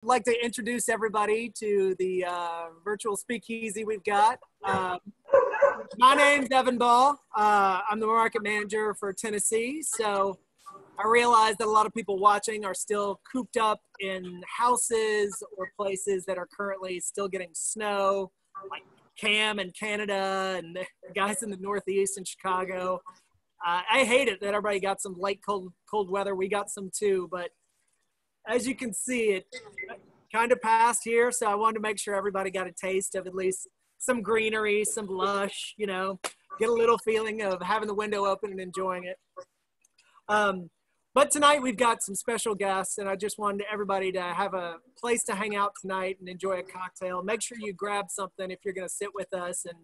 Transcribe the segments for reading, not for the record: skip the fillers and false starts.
like to introduce everybody to the virtual speakeasy we've got. My name's Evan Ball. I'm the market manager for Tennessee. So I realize that a lot of people watching are still cooped up in houses or places that are currently still getting snow, like Cam in Canada and the guys in the Northeast in Chicago. I hate it that everybody got some late cold weather. We got some too, but as you can see, it kind of passed here. So I wanted to make sure everybody got a taste of at least some greenery, some lush, you know, get a little feeling of having the window open and enjoying it. But tonight we've got some special guests, and I just wanted everybody to have a place to hang out tonight and enjoy a cocktail. Make sure you grab something if you're going to sit with us and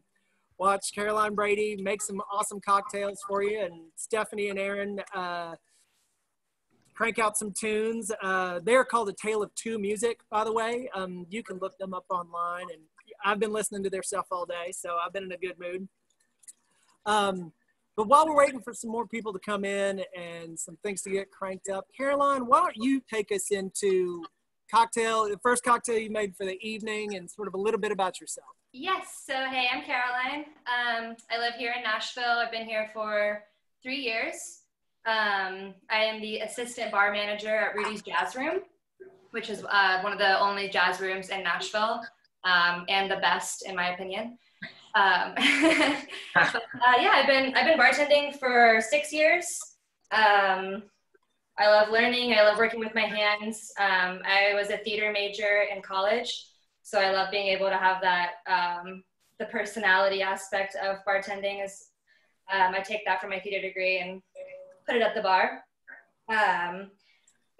watch Caroline Brady make some awesome cocktails for you, and Stephanie and Aaron crank out some tunes. They're called A Tale of Two Music, by the way. You can look them up online, and I've been listening to their stuff all day, so I've been in a good mood. But while we're waiting for some more people to come in and some things to get cranked up, Caroline, why don't you take us into the first cocktail you made for the evening, and sort of a little bit about yourself. Yes, so hey, I'm Caroline. I live here in Nashville. I've been here for 3 years. I am the assistant bar manager at Brady's Jazz Room, which is one of the only jazz rooms in Nashville, and the best in my opinion. Yeah, I've been bartending for 6 years. I love learning. I love working with my hands. I was a theater major in college, so I love being able to have that, the personality aspect of bartending is, I take that from my theater degree and put it at the bar.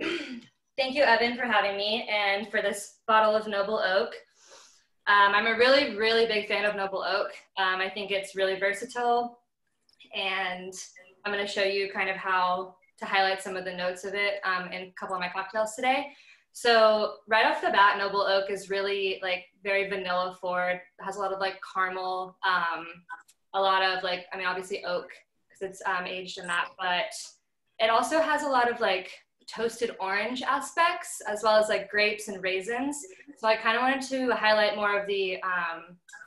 Thank you, Evan, for having me and for this bottle of Noble Oak. I'm a really, really big fan of Noble Oak. I think it's really versatile, and I'm going to show you kind of how to highlight some of the notes of it in a couple of my cocktails today. So right off the bat, Noble Oak is really like very vanilla forward. It has a lot of like caramel, a lot of like, I mean, obviously oak because it's aged in that, but it also has a lot of like toasted orange aspects as well as like grapes and raisins. So I kind of wanted to highlight more of the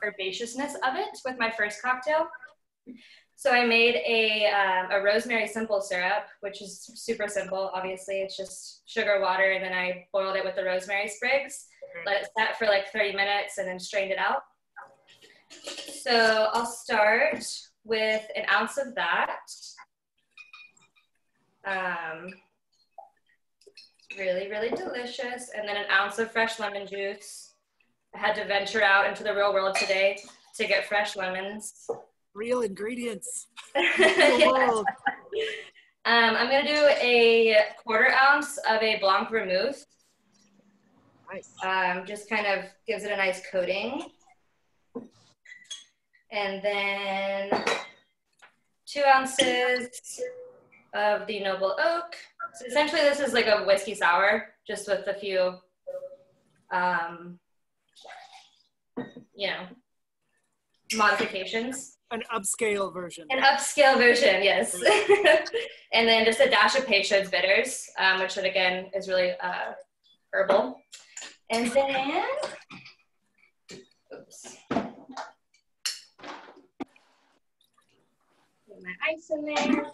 herbaceousness of it with my first cocktail. So I made a rosemary simple syrup, which is super simple. Obviously, it's just sugar, water, and then I boiled it with the rosemary sprigs, let it set for like 30 minutes, and then strained it out. So I'll start with an ounce of that. Really, really delicious. And then an ounce of fresh lemon juice. I had to venture out into the real world today to get fresh lemons. Real ingredients. Yeah. I'm going to do a 1/4 ounce of a Blanc Vermouth. Nice. Just kind of gives it a nice coating. And then 2 ounces of the Noble Oak. So essentially this is like a whiskey sour, just with a few, you know, modifications. An upscale version. An upscale version, yes. And then just a dash of Peychaud's bitters, which again is really herbal. And then, oops. Put my ice in there.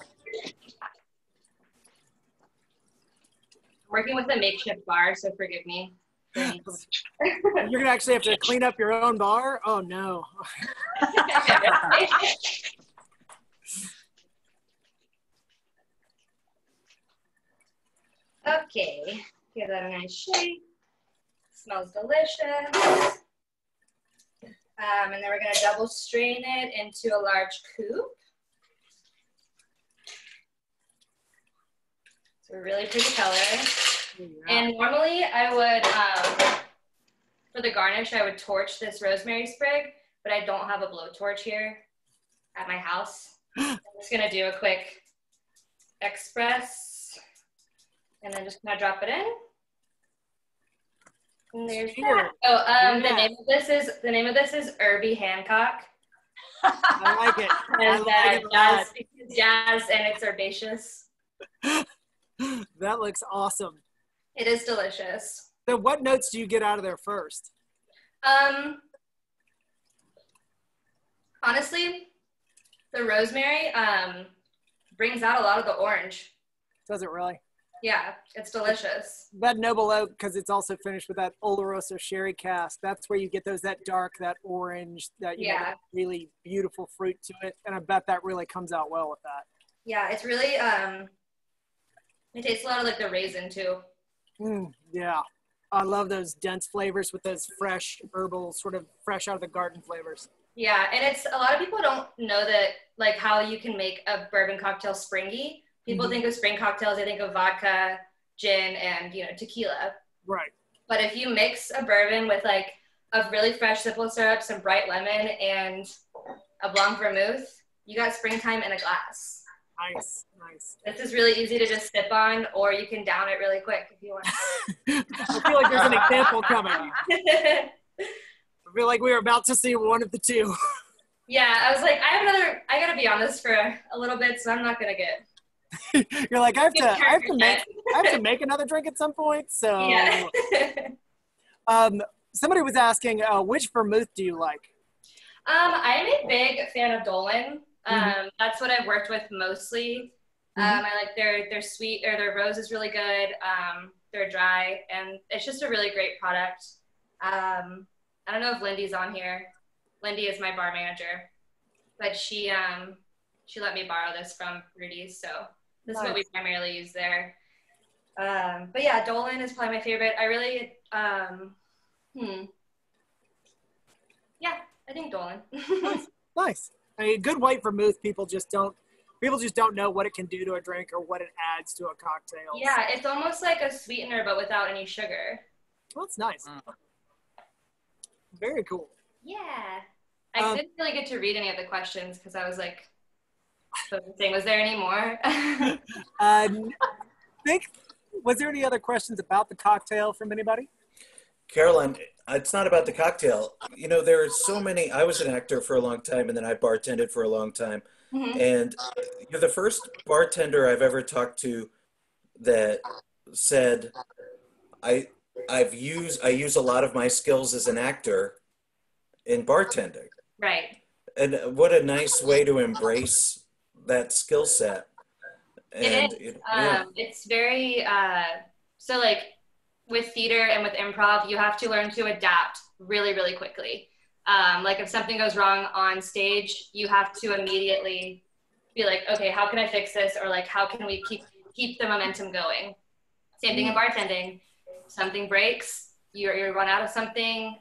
I'm working with a makeshift bar, so forgive me. You're gonna actually have to clean up your own bar? Oh no. Okay, give that a nice shake. Smells delicious. And then we're gonna double strain it into a large coupe. It's a really pretty color. Yeah. And normally I would, for the garnish, I would torch this rosemary sprig, but I don't have a blowtorch here at my house. I'm just gonna do a quick express and then just kind of drop it in. And there's that. Oh, yeah. The name of this is Herbie Hancock. I like it. And jazz and it's herbaceous. That looks awesome. It is delicious. So what notes do you get out of there first? Honestly, the rosemary brings out a lot of the orange. Does it really? Yeah, it's delicious. That Noble Oak, because it's also finished with that Oloroso sherry cask, that's where you get that dark, that orange, that, you know, that really beautiful fruit to it. And I bet that really comes out well with that. Yeah, it's really, it tastes a lot of like the raisin too. Yeah. I love those dense flavors with those fresh herbal, sort of fresh out of the garden flavors. Yeah, and it's, a lot of people don't know that, like, how you can make a bourbon cocktail springy. People think of spring cocktails, they think of vodka, gin, and, you know, tequila. Right. But if you mix a bourbon with, like, a really fresh simple syrup, some bright lemon, and a Blanc vermouth, you got springtime in a glass. Nice, nice. This is really easy to just sip on, or you can down it really quick if you want. I feel like there's an example coming. I feel like we were about to see one of the two. Yeah, I was like, I gotta be on this for a little bit, so I'm not gonna get. You're like, I have to make another drink at some point. So, yeah. Somebody was asking, which vermouth do you like? I'm a big fan of Dolan. That's what I've worked with mostly. I like their sweet, or their rose is really good. They're dry, and it's just a really great product. I don't know if Lindy's on here. Lindy is my bar manager, but she let me borrow this from Brady's, so this is what we primarily use there. But yeah, Dolan is probably my favorite. I really, yeah, I think Dolan. Nice. I mean, good white vermouth, people just don't know what it can do to a drink or what it adds to a cocktail. Yeah, it's almost like a sweetener, but without any sugar. Well, that's nice. Very cool. Yeah. I didn't really get to read any of the questions because I was like, focusing. Was there any more? Was there any other questions about the cocktail from anybody? Caroline, it's not about the cocktail. You know, there are so many. I was an actor for a long time, and then I bartended for a long time. And you're the first bartender I've ever talked to that said, I use a lot of my skills as an actor in bartending. Right. And what a nice way to embrace that skill set. And it is. It's very, so like with theater and with improv, you have to learn to adapt really, really quickly. Like if something goes wrong on stage, you have to immediately be like, okay, how can I fix this? Or like, how can we keep the momentum going? Same thing in bartending. Something breaks, you run out of something,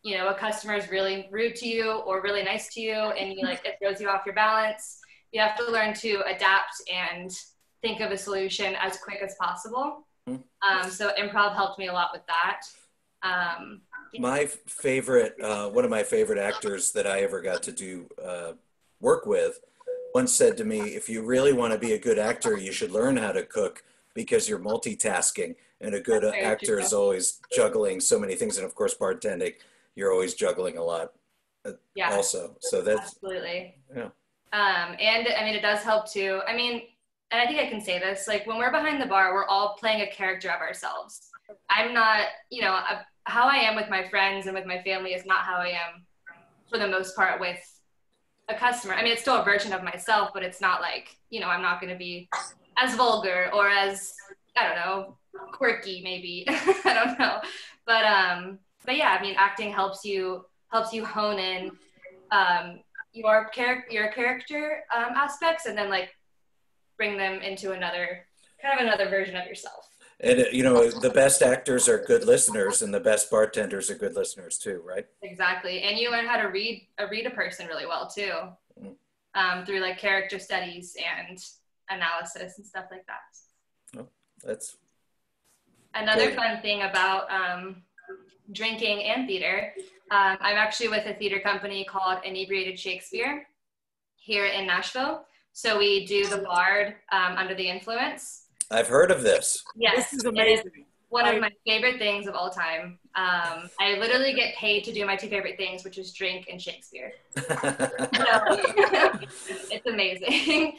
you know, a customer is really rude to you or really nice to you, and you like, it throws you off your balance. You have to learn to adapt and think of a solution as quick as possible. So improv helped me a lot with that. My favorite, one of my favorite actors that I ever got to do work with once said to me, if you really want to be a good actor, you should learn how to cook because you're multitasking. And a good actor is always juggling so many things. And of course, bartending, you're always juggling a lot also. So that's absolutely. Yeah. And I mean, it does help too. I mean, and I think I can say this, like when we're behind the bar, we're all playing a character of ourselves. I'm not, you know, how I am with my friends and with my family is not how I am for the most part with a customer. I mean, it's still a version of myself, but it's not like, you know, I'm not going to be as vulgar or as, I don't know, quirky maybe. I don't know. But yeah, I mean, acting helps you hone in your character aspects and then like bring them into another version of yourself. And you know, the best actors are good listeners and the best bartenders are good listeners too, right? Exactly. And you learn how to read a person really well too, through like character studies and analysis and stuff like that. Oh, that's another good. Fun thing about drinking and theater. I'm actually with a theater company called Inebriated Shakespeare here in Nashville. So we do the Bard under the influence. I've heard of this. Yes. This is amazing. one of my favorite things of all time. I literally get paid to do my two favorite things, which is drink and Shakespeare. So, it's amazing.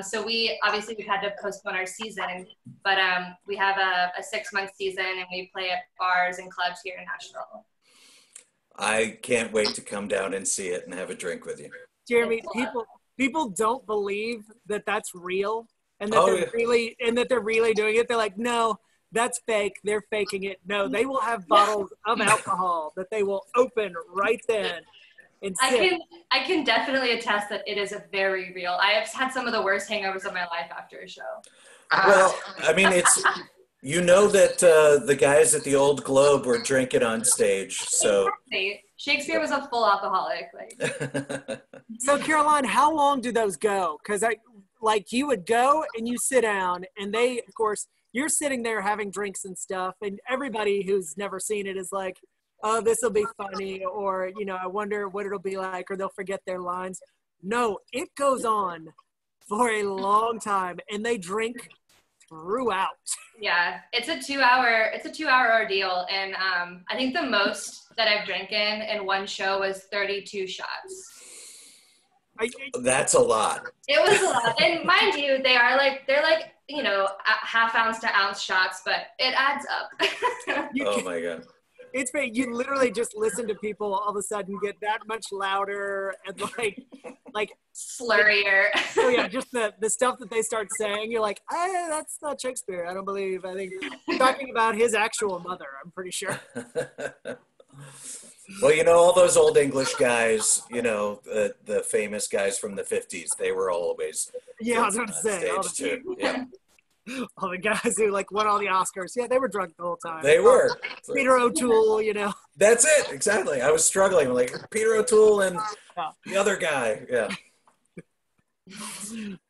So we've had to postpone our season, but we have a 6-month season, and we play at bars and clubs here in Nashville. I can't wait to come down and see it and have a drink with you. Jeremy, people don't believe that that's real, and that they're really doing it. They're like, no, that's fake. They're faking it. No, they will have bottles of alcohol that they will open right then. And I can definitely attest that it is a very real. I have had some of the worst hangovers of my life after a show. Well, I mean, that the guys at the Old Globe were drinking on stage, so. Shakespeare was a full alcoholic. So Caroline, how long do those go? Because you would go and you sit down, and they, of course, you're sitting there having drinks and stuff, and everybody who's never seen it is like, oh, this will be funny, or, I wonder what it'll be like, or they'll forget their lines. No, it goes on for a long time, and they drink throughout. Yeah, it's a 2-hour ordeal, and I think the most that I've drank in one show was 32 shots. That's a lot. It was a lot, and mind you, they're like half ounce to ounce shots, but it adds up. Oh my God. It's great. You literally just listen to people all of a sudden get that much louder and like slurrier. Oh yeah, just the stuff that they start saying. You're like, that's not Shakespeare. I don't believe. I think talking about his actual mother. I'm pretty sure. Well, all those old English guys, the famous guys from the 50s, they were always I was going to say all all the guys who won all the Oscars. Yeah, they were drunk the whole time. They were. Peter O'Toole, That's it, exactly. I was struggling. Like Peter O'Toole and the other guy. Yeah.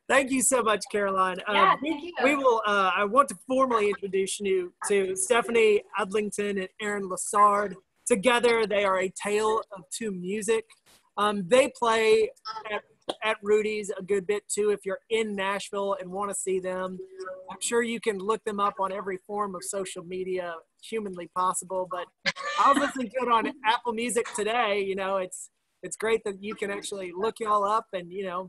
Thank you so much, Caroline. Thank you. We will. I want to formally introduce you to Stephanie Adlington and Aaron Lassard. Together, they are a tale of two music. They play at Rudy's a good bit too. If you're in Nashville and want to see them, I'm sure you can look them up on every form of social media humanly possible. But I was listening to it on Apple Music today. It's great that you can actually look y'all up, and you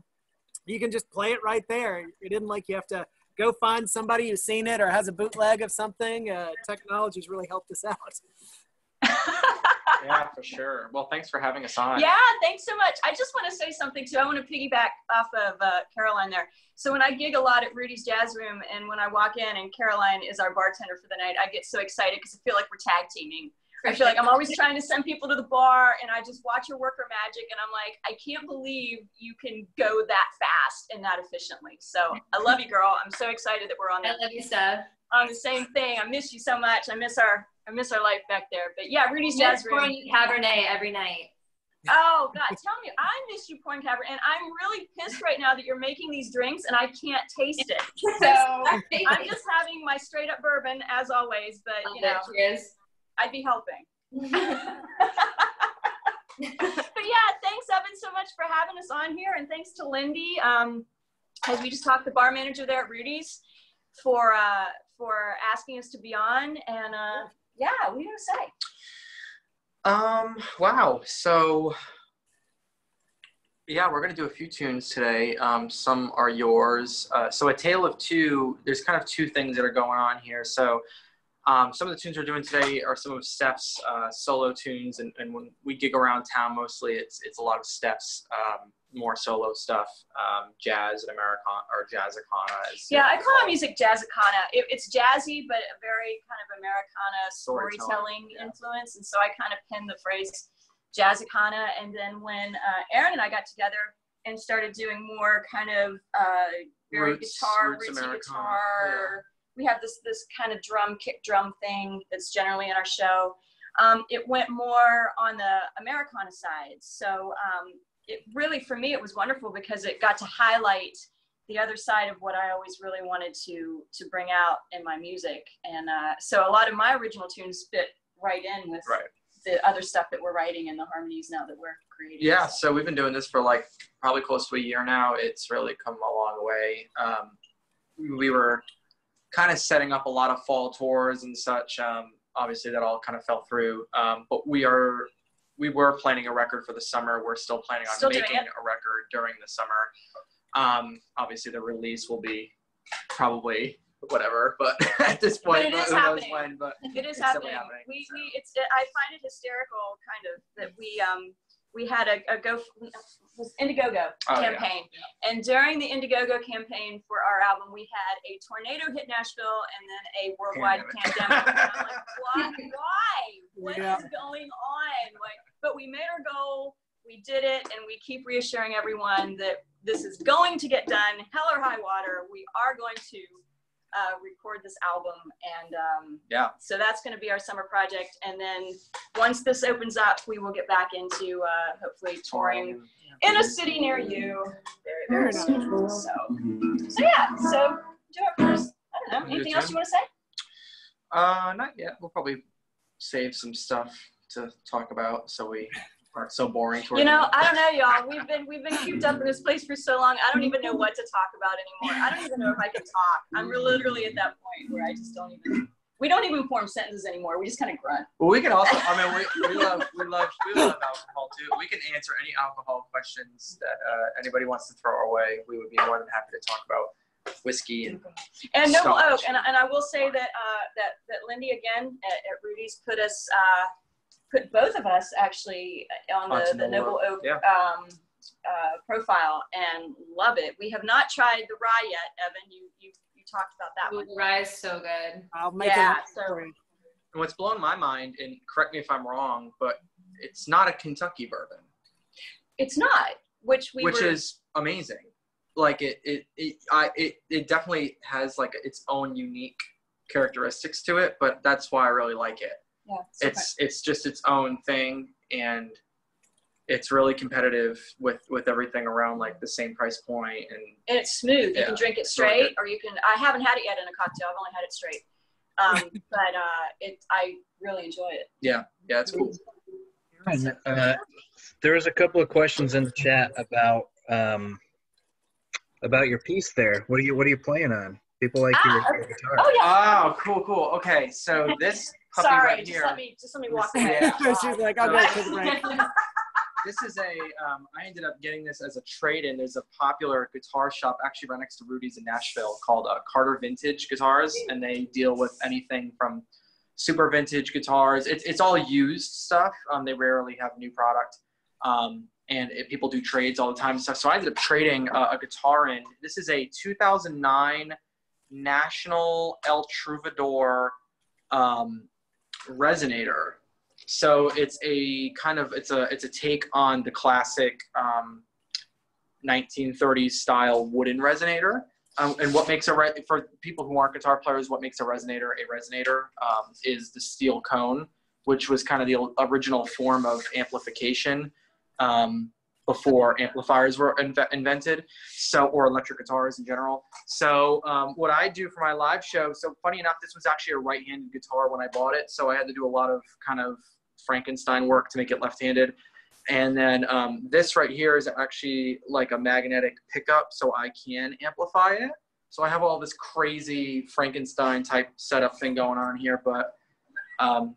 can just play it right there. It isn't like you have to go find somebody who's seen it or has a bootleg of something. Technology's really helped us out. Yeah, for sure. Well, thanks for having us on. Yeah, thanks so much. I just want to say something too. I want to piggyback off of Caroline there. So when I gig a lot at Rudy's Jazz Room, and when I walk in and Caroline is our bartender for the night, I get so excited because I feel like we're tag teaming. I feel like I'm always trying to send people to the bar, and I just watch her work her magic, and I'm like, I can't believe you can go that fast and that efficiently. So I love you, girl. I'm so excited that we're on I love you, Steph. on the same thing. I miss you so much. I miss our life back there. But yeah, Rudy's Jazz Room. Cabernet every night. Oh God, tell me, I miss you pouring Cabernet, and I'm really pissed right now that you're making these drinks and I can't taste it. So I'm just having my straight up bourbon as always, but Cheers. I'd be helping. But yeah, thanks Evan so much for having us on here, and thanks to Lindy, as we just talked, the bar manager there at Rudy's, for asking us to be on, and yeah, what are you gonna say? Wow. So yeah, we're gonna do a few tunes today. Some are yours. So A Tale of Two, there's kind of two things that are going on here. So some of the tunes we're doing today are some of Steph's solo tunes, and when we gig around town, mostly it's a lot of Steph's more solo stuff, jazz and Americana, or Jazzicana. Yeah, I call our music Jazzicana. It's jazzy, but a very kind of Americana storytelling influence, and so I kind of pinned the phrase Jazzicana. And then when Aaron and I got together and started doing more kind of very rootsy guitar. We have this kind of kick drum thing that's generally in our show. It went more on the Americana side. So it really, for me, it was wonderful because it got to highlight the other side of what I always really wanted to bring out in my music. And so a lot of my original tunes fit right in with the other stuff that we're writing and the harmonies now that we're creating. Yeah, so we've been doing this for probably close to a year now. It's really come a long way. We were kind of setting up a lot of fall tours and such. Obviously, that all kind of fell through. But we were planning a record for the summer. We're still planning on making a record during the summer. Obviously, the release will be probably whatever, but at this point, but it is who happening. knows when, but it is it's happening. happening. I find it hysterical, kind of, that we had a Indiegogo campaign, and during the Indiegogo campaign for our album, we had a tornado hit Nashville and then a worldwide pandemic. And I'm like, why? What is going on? Like, but we made our goal. We did it, and we keep reassuring everyone that this is going to get done, hell or high water. We are going to record this album, and so that's going to be our summer project. And then once this opens up, we will get back into hopefully touring in a city near you very, very soon. So yeah. So do our first. I don't know. Anything else you want to say? Not yet. We'll probably save some stuff to talk about, so we aren't so boring. You know, I don't know, y'all. We've been cooped up in this place for so long. I don't even know what to talk about anymore. I don't even know if I can talk. I'm literally at that point where I just don't even. We don't even form sentences anymore. We just kind of grunt. Well, we can also. I mean, we love alcohol too. We can answer any alcohol questions that anybody wants to throw our way. We would be more than happy to talk about whiskey and Noble Oak. And I will say that that Lindy again at Rudy's put both of us actually on the Noble Oak profile, and love it. We have not tried the rye yet, Evan. You talked about that one. The rye is so good. I'll make it. And what's blown my mind, and correct me if I'm wrong, but it's not a Kentucky bourbon. It's not, which is amazing. Like it definitely has like its own unique characteristics to it, but that's why I really like it. Yeah, it's just its own thing, and it's really competitive with everything around like the same price point, and it's smooth. You can drink it straight, really, or you can. I haven't had it yet in a cocktail. I've only had it straight, but I really enjoy it. Yeah, it's cool. There was a couple of questions in the chat about your piece there. What are you playing on? People like your guitar. Oh yeah. Oh, cool. Okay, so this puppy right here. Just let me walk away. She's like, I'll go to the break. This is I ended up getting this as a trade-in. There's a popular guitar shop actually right next to Rudy's in Nashville called Carter Vintage Guitars, and they deal with anything from super vintage guitars. It's all used stuff. They rarely have new product. And people do trades all the time and stuff. So I ended up trading a guitar in. This is a 2009 National El Troubadour resonator. So it's a take on the classic 1930s style wooden resonator. And what makes for people who aren't guitar players, what makes a resonator is the steel cone, which was kind of the original form of amplification before amplifiers were invented, or electric guitars in general. So what I do for my live show, so funny enough, this was actually a right-handed guitar when I bought it, so I had to do a lot of kind of Frankenstein work to make it left-handed. And then this right here is actually like a magnetic pickup, so I can amplify it. So I have all this crazy Frankenstein type setup thing going on here, but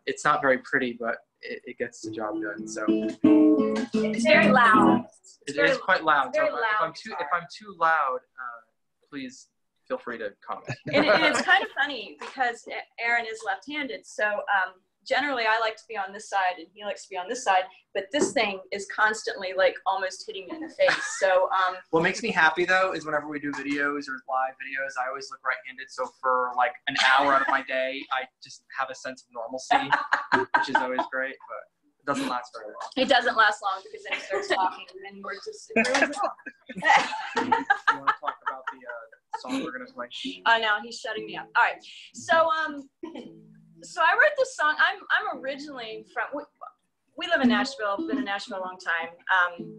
it's not very pretty, but it gets the job done. So it's very loud. It is quite loud. So if I'm too loud, please feel free to comment. And it's kind of funny because Aaron is left-handed, so generally I like to be on this side and he likes to be on this side, but this thing is constantly like almost hitting me in the face. So what makes me happy though is whenever we do videos or live videos, I always look right-handed, so for like an hour out of my day I just have a sense of normalcy, which is always great, but it doesn't last very long. It doesn't last long because then he starts talking and then we're just it ruins it all. You want to talk about the song we're gonna play? No, he's shutting me up. All right, so I wrote this song. I'm originally from, we live in Nashville, been in Nashville a long time,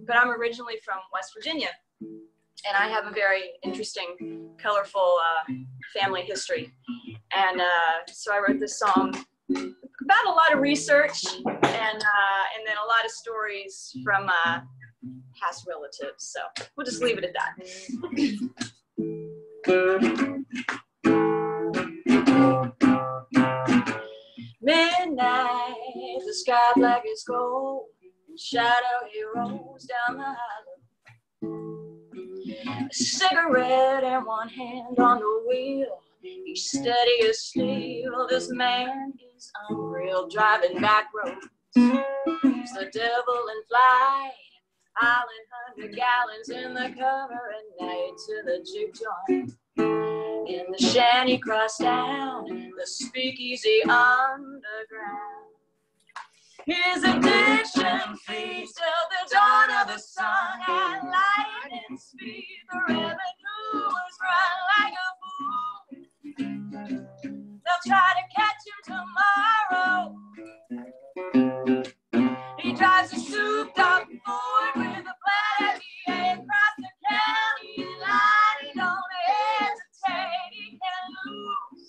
but I'm originally from West Virginia, and I have a very interesting, colorful family history. And so I wrote this song about a lot of research and then a lot of stories from past relatives. So we'll just leave it at that. night, the sky black as gold, and shadow he rolls down the hollow. A cigarette in one hand on the wheel, he's steady as steel. This man is unreal, driving back roads. He's the devil in flight, island 100 gallons in the cover at night to the juke joint. In the shanty cross town, the speakeasy underground. His addiction feeds till the dawn of the sun at lightning speed. The revenue is run like a fool. They'll try to catch him tomorrow. He drives a souped-up Ford with a black VA across the county line. He don't hesitate, he can't lose.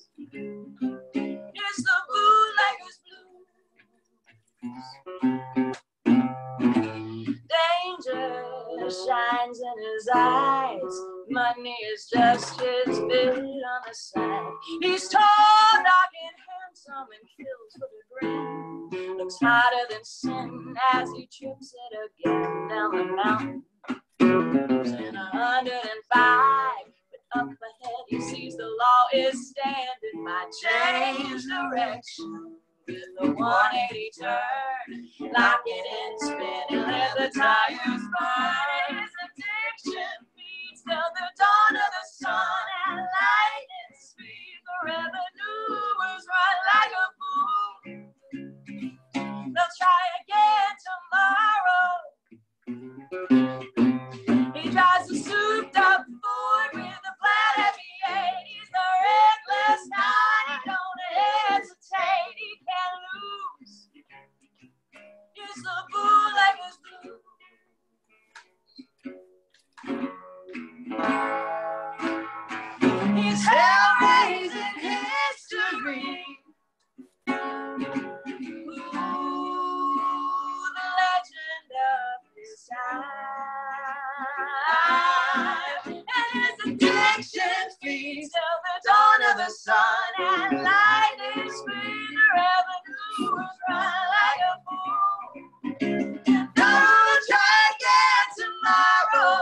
It's the bootlegger's blues. Danger shines in his eyes. Money is just his bid on the side. He's tall, dark, and handsome, and kills with a grin. Looks hotter than sin as he trips it again down the mountain. In 105, but up ahead he sees the law is standing. Might change direction with a 180 turn. Lock it in, spin and let the tires burn. His addiction feeds till the dawn of the sun at lightning speed. The revenue is run like a fool. They'll try again tomorrow. He drives a souped-up Ford with a flat FE8. He's the reckless kind. He don't hesitate. He can't lose. He's the bootlegger's blues. He's hell-raising history. The legend of his time. And his addiction feeds till the dawn of the sun. And lightning speed, the revenue is run like a fool. Don't try again tomorrow.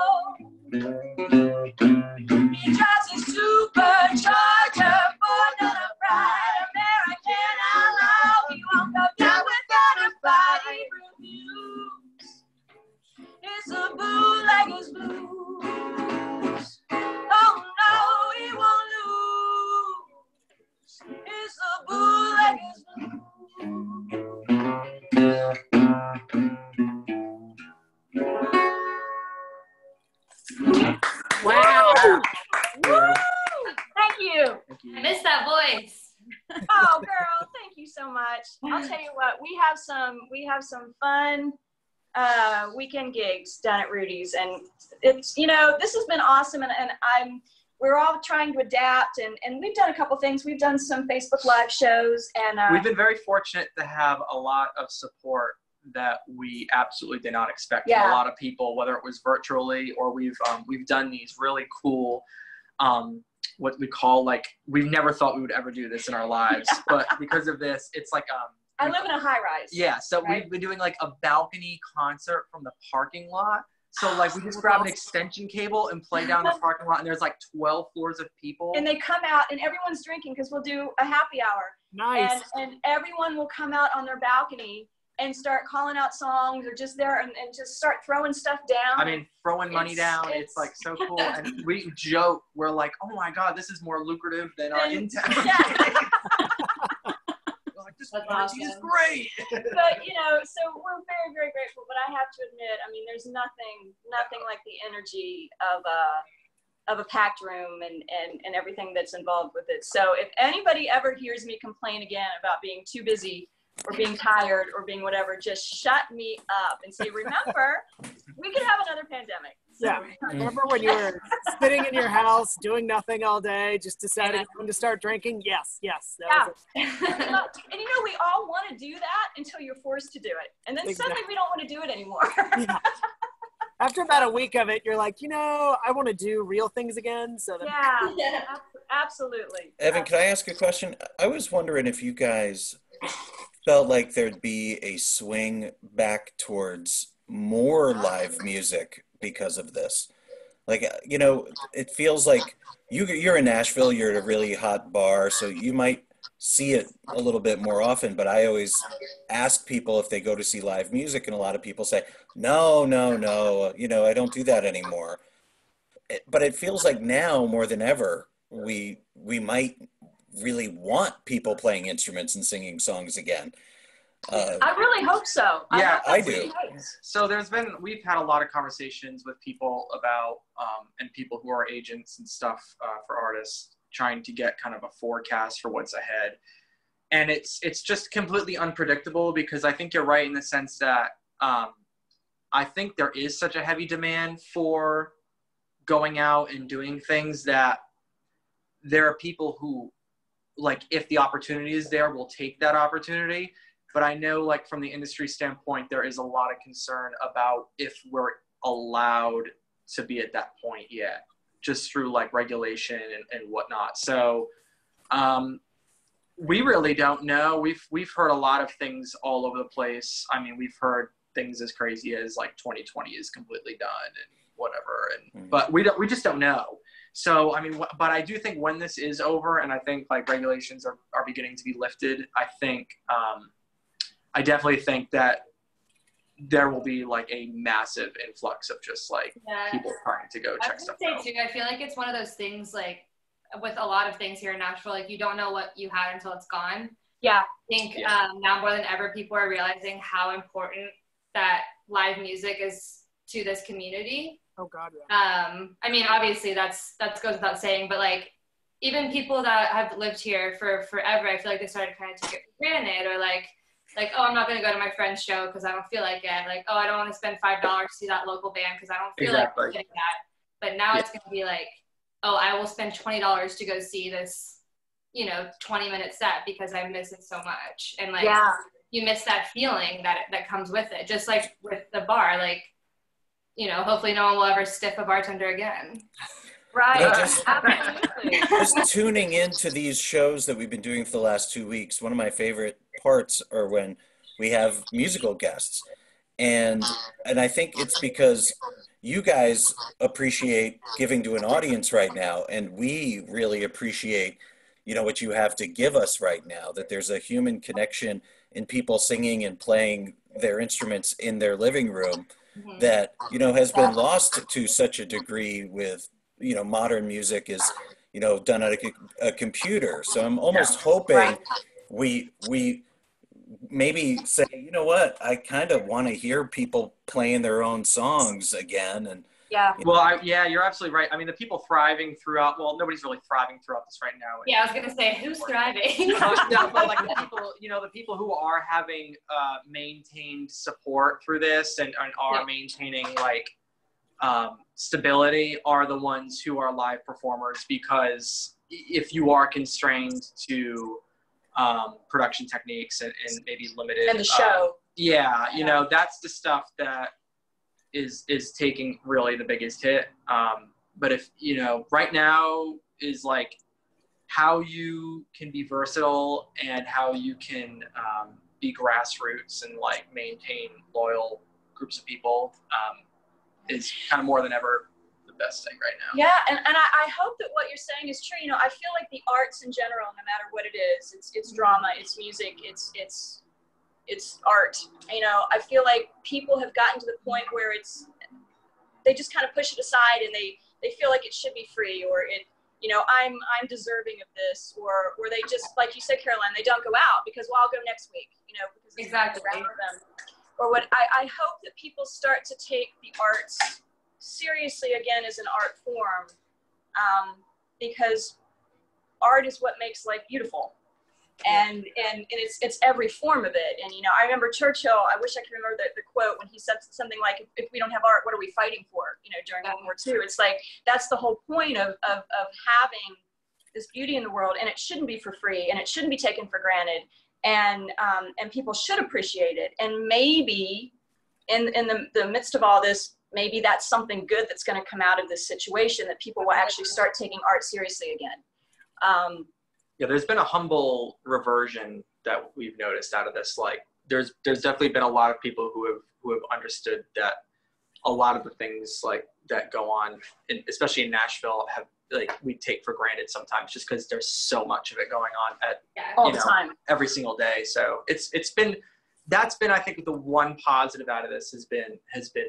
He drives a supercharger, born on a pride, American outlaw. He won't go down without a fight. He refuse. It's a bootlegger's blues. Oh no, he won't lose. It's a bootlegger's blues. Wow. Woo! Thank you. I miss that voice. Oh, girl, thank you so much. I'll tell you what, we have some fun weekend gigs down at Rudy's, and it's, you know, this has been awesome, and we're all trying to adapt, and we've done a couple things. We've done some Facebook Live shows, and we've been very fortunate to have a lot of support that we absolutely did not expect from a lot of people, whether it was virtually or we've done these really cool what we call, like, we've never thought we would ever do this in our lives, but because of this, it's like I live in a high rise. Yeah, so right? We've been doing like a balcony concert from the parking lot. So like we just grab an extension cable and play down the parking lot, and there's like 12 floors of people. And they come out, and everyone's drinking because we'll do a happy hour. Nice. And everyone will come out on their balcony and start calling out songs, or just there and just start throwing stuff down. I mean, throwing money down. It's like so cool. And we joke, we're like, oh my God, this is more lucrative than our in-town. Yeah. This party is great. But, you know, so we're very, very grateful. But I have to admit, I mean, there's nothing like the energy of a packed room and everything that's involved with it. So if anybody ever hears me complain again about being too busy or being tired or being whatever, just shut me up and say, remember, we could have another pandemic. So. Yeah. Remember when you were sitting in your house doing nothing all day, just deciding when to start drinking? Yes. That was it. And you know, we all want to do that until you're forced to do it. And then suddenly we don't want to do it anymore. Yeah. After about a week of it, you're like, you know, I want to do real things again. So absolutely. Evan, can I ask a question? I was wondering if you guys felt like there'd be a swing back towards more live music because of this. Like, it feels like you're in Nashville, you're at a really hot bar, so you might see it a little bit more often, but I always ask people if they go to see live music, and a lot of people say, no, no, no, I don't do that anymore. But it feels like now more than ever, we might really want people playing instruments and singing songs again. I really hope so. Yeah, I do. So we've had a lot of conversations with people about, and people who are agents and stuff for artists, trying to get kind of a forecast for what's ahead. And it's just completely unpredictable, because I think you're right in the sense that I think there is such a heavy demand for going out and doing things that there are people who, like, if the opportunity is there, will take that opportunity. But I know, like, from the industry standpoint, there is a lot of concern about if we're allowed to be at that point yet, just through, like, regulation and whatnot. So we really don't know. We've heard a lot of things all over the place. I mean, we've heard things as crazy as, like, 2020 is completely done and whatever. But we just don't know. So, I mean, but I do think when this is over, and I think, like, regulations are beginning to be lifted, I definitely think that there will be, like, a massive influx of just, like, people trying to go check stuff out. Too, I feel like it's one of those things, like, with a lot of things here in Nashville, like, you don't know what you had until it's gone. Yeah. I think now more than ever, people are realizing how important that live music is to this community. Oh God, yeah. I mean, obviously that goes without saying, but, like, even people that have lived here for forever, I feel like they started kind of take it for granted, or like, oh, I'm not going to go to my friend's show because I don't feel like it. Like, oh, I don't want to spend $5 to see that local band because I don't feel like getting that. But now it's going to be like, oh, I will spend $20 to go see this, 20-minute set because I miss it so much. And, like, you miss that feeling that comes with it. Just like with the bar, like, hopefully no one will ever stiff a bartender again. Right. Absolutely. Just tuning into these shows that we've been doing for the last 2 weeks, one of my favorite parts are when we have musical guests. And I think it's because you guys appreciate giving to an audience right now, and we really appreciate, what you have to give us right now, that there's a human connection in people singing and playing their instruments in their living room that, has been lost to such a degree with, modern music is, done on a computer. So I'm almost hoping we maybe say, you know what, I kind of want to hear people playing their own songs again. And well, you're absolutely right. I mean, the people thriving throughout, well, nobody's really thriving throughout this right now. Yeah, I was gonna say, who's thriving? But, like, the people who are having maintained support through this and are maintaining, like, stability are the ones who are live performers, because if you are constrained to production techniques and maybe limited and the show, that's the stuff that is taking really the biggest hit. But if right now is, like, how you can be versatile and how you can be grassroots and, like, maintain loyal groups of people is kind of more than ever the best thing right now. Yeah, and I hope that what you're saying is true. I feel like the arts in general, no matter what it is, it's drama, it's music, it's art. I feel like people have gotten to the point where they just kind of push it aside, and they feel like it should be free, or I'm deserving of this, or they just, like you said, Caroline, they don't go out because, well, I'll go next week, because it's exactly around them. Or what I hope that people start to take the arts seriously again as an art form, because art is what makes life beautiful, and it's every form of it. And I remember Churchill. I wish I could remember the quote when he said something like, "If we don't have art, what are we fighting for?" During World War II. It's like that's the whole point of having this beauty in the world, and it shouldn't be for free, and it shouldn't be taken for granted. And people should appreciate it. And maybe in the midst of all this, maybe that's something good that's going to come out of this situation, that people will actually start taking art seriously again. There's been a humble reversion that we've noticed out of this. Like there's definitely been a lot of people who have understood that a lot of the things like that go on, especially in Nashville, have like we take for granted sometimes just because there's so much of it going on at all the time, every single day. So that's been I think the one positive out of this has been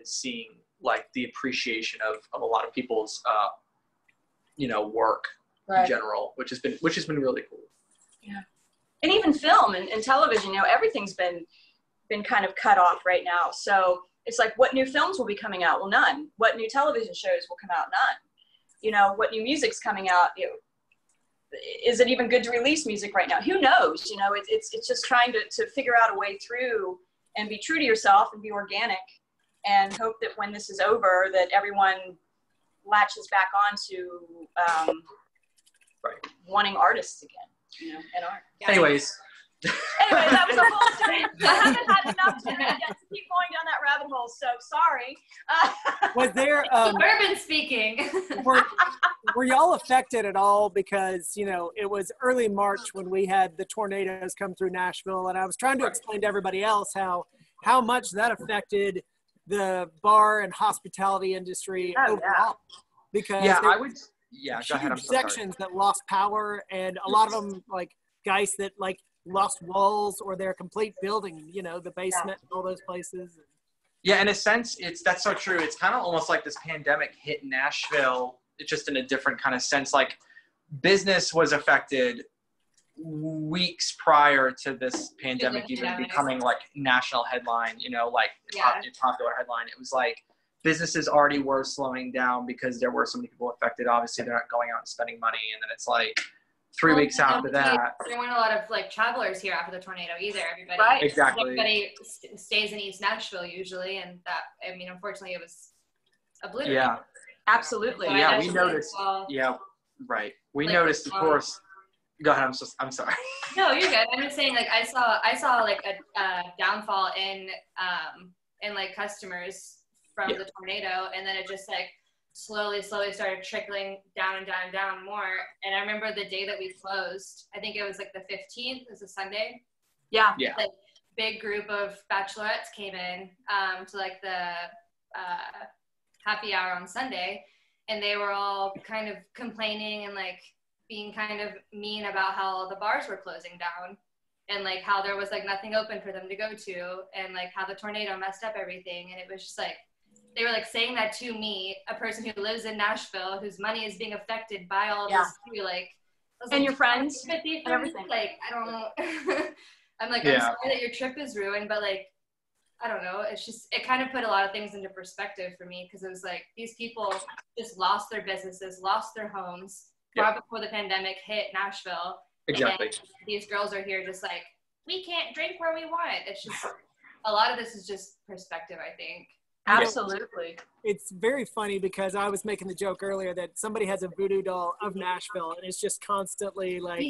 seeing like the appreciation of a lot of people's work in general, which has been really cool. Yeah. And even film and television, everything's been kind of cut off right now. So it's like, what new films will be coming out? Well, none. What new television shows will come out? None. What new music's coming out? Is it even good to release music right now? Who knows? It's just trying to figure out a way through and be true to yourself and be organic and hope that when this is over that everyone latches back onto wanting artists again, and art. Anyways. Anyway, that was a whole story. I haven't had enough time yet to keep going down that rabbit hole, so sorry. Was there urban speaking? were y'all affected at all? Because it was early March when we had the tornadoes come through Nashville, and I was trying to explain to everybody else how much that affected the bar and hospitality industry overall. Because go ahead. I'm so sections that lost power, and a lot of them like guys that like lost walls or their complete building, the basement and all those places. Yeah, in a sense, that's so true. It's kind of almost like this pandemic hit Nashville, just in a different kind of sense. Like business was affected weeks prior to this pandemic even becoming like national headline, popular headline. It was like businesses already were slowing down because there were so many people affected. Obviously, they're not going out and spending money, and then it's like 3 weeks after that. There weren't a lot of like travelers here after the tornado either. Everybody stays in East Nashville usually, and that unfortunately it was obliterated. Yeah, absolutely. So yeah, we noticed. We noticed, of course. Go ahead. I'm sorry. No, you're good. I'm just saying, like I saw like a downfall in like customers from the tornado, and then it just like slowly started trickling down and down and down more. And I remember the day that we closed, I think it was like the 15th, it was a Sunday. Yeah. Like big group of bachelorettes came in to like the happy hour on Sunday, and they were all kind of complaining and like being kind of mean about how the bars were closing down and like how there was like nothing open for them to go to, and like how the tornado messed up everything. And it was just like, they were like saying that to me, a person who lives in Nashville, whose money is being affected by all of this too. Like, and your friends and everything. Like, I don't know. I'm like, I'm sorry that your trip is ruined, but like, I don't know. It's just, it kind of put a lot of things into perspective for me, because it was like, these people just lost their businesses, lost their homes far before the pandemic hit Nashville. Exactly. And these girls are here just like, we can't drink where we want. It's just, a lot of this is just perspective, I think. Absolutely. It's very funny because I was making the joke earlier that somebody has a voodoo doll of Nashville and it's just constantly like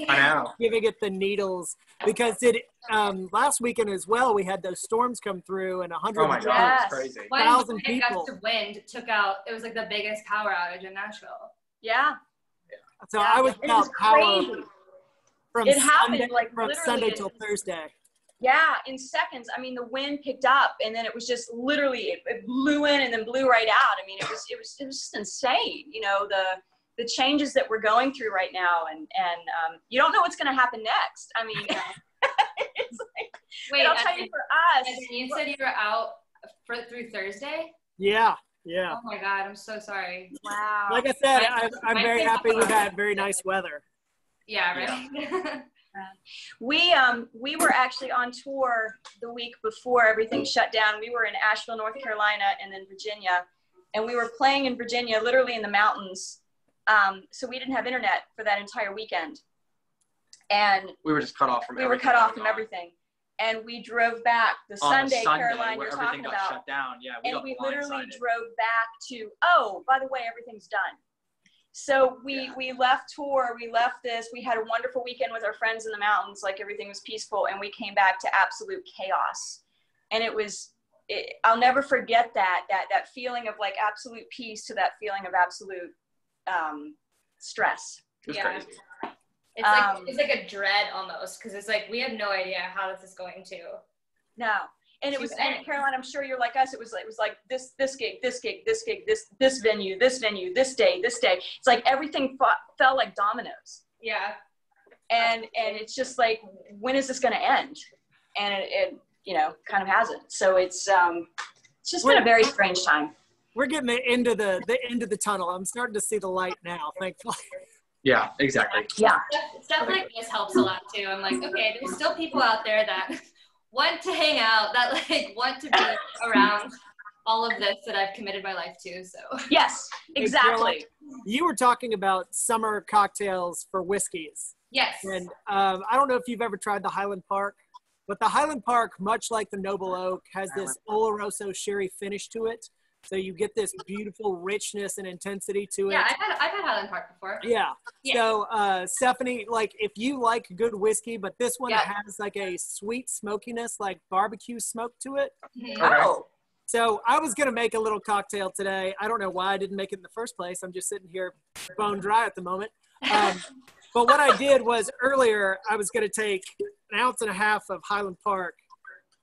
giving it the needles, because last weekend as well, we had those storms come through and 100 it's crazy. 1,000 people. Gusts of wind took out, it was like the biggest power outage in Nashville. Yeah. So I was without power from Sunday till Thursday. Yeah, in seconds. I mean, the wind picked up, and then it was just literally it blew in and then blew right out. I mean, it was just insane. The changes that we're going through right now, and you don't know what's going to happen next. I mean, it's like, wait, I'll tell you for us. You said you were out through Thursday? Yeah. Oh my God, I'm so sorry. Wow. Like I said, I'm very happy we had very nice weather. Yeah, right. We were actually on tour the week before everything shut down. We were in Asheville, North Carolina, and then Virginia, and we were playing in Virginia, literally in the mountains. So we didn't have internet for that entire weekend, and we were just cut off from. We were cut off from everything, and we drove back the Sunday, Caroline, you're talking about. Shut down. Yeah, and we literally drove back to. Oh, by the way, everything's done. So we left tour, we left this, we had a wonderful weekend with our friends in the mountains, like everything was peaceful, and we came back to absolute chaos. And I'll never forget that feeling of like absolute peace to that feeling of absolute stress. It was crazy. It's like a dread almost, because it's like we have no idea how this is going to. No. And it was, and Caroline, I'm sure you're like us. It was like this gig, this venue, this day. It's like everything fell like dominoes. Yeah. And it's just like, when is this going to end? And it kind of hasn't. So it's just been a very strange time. We're getting the end of the tunnel. I'm starting to see the light now, thankfully. Yeah, exactly. Yeah. Stuff like this helps a lot too. I'm like, okay, there's still people out there that want to hang out, that like want to be around all of this that I've committed my life to. So yes, exactly. You were talking about summer cocktails for whiskeys. Yes. And I don't know if you've ever tried the Highland Park, but the Highland Park, much like the Noble Oak, has this Oloroso sherry finish to it. So you get this beautiful richness and intensity to it. Yeah, I've had Highland Park before. Yeah. So Stephanie, like if you like good whiskey, but this one has like a sweet smokiness, like barbecue smoke to it. Mm-hmm. Oh. So I was going to make a little cocktail today. I don't know why I didn't make it in the first place. I'm just sitting here bone dry at the moment. But what I did was earlier, I was going to take 1.5 ounces of Highland Park,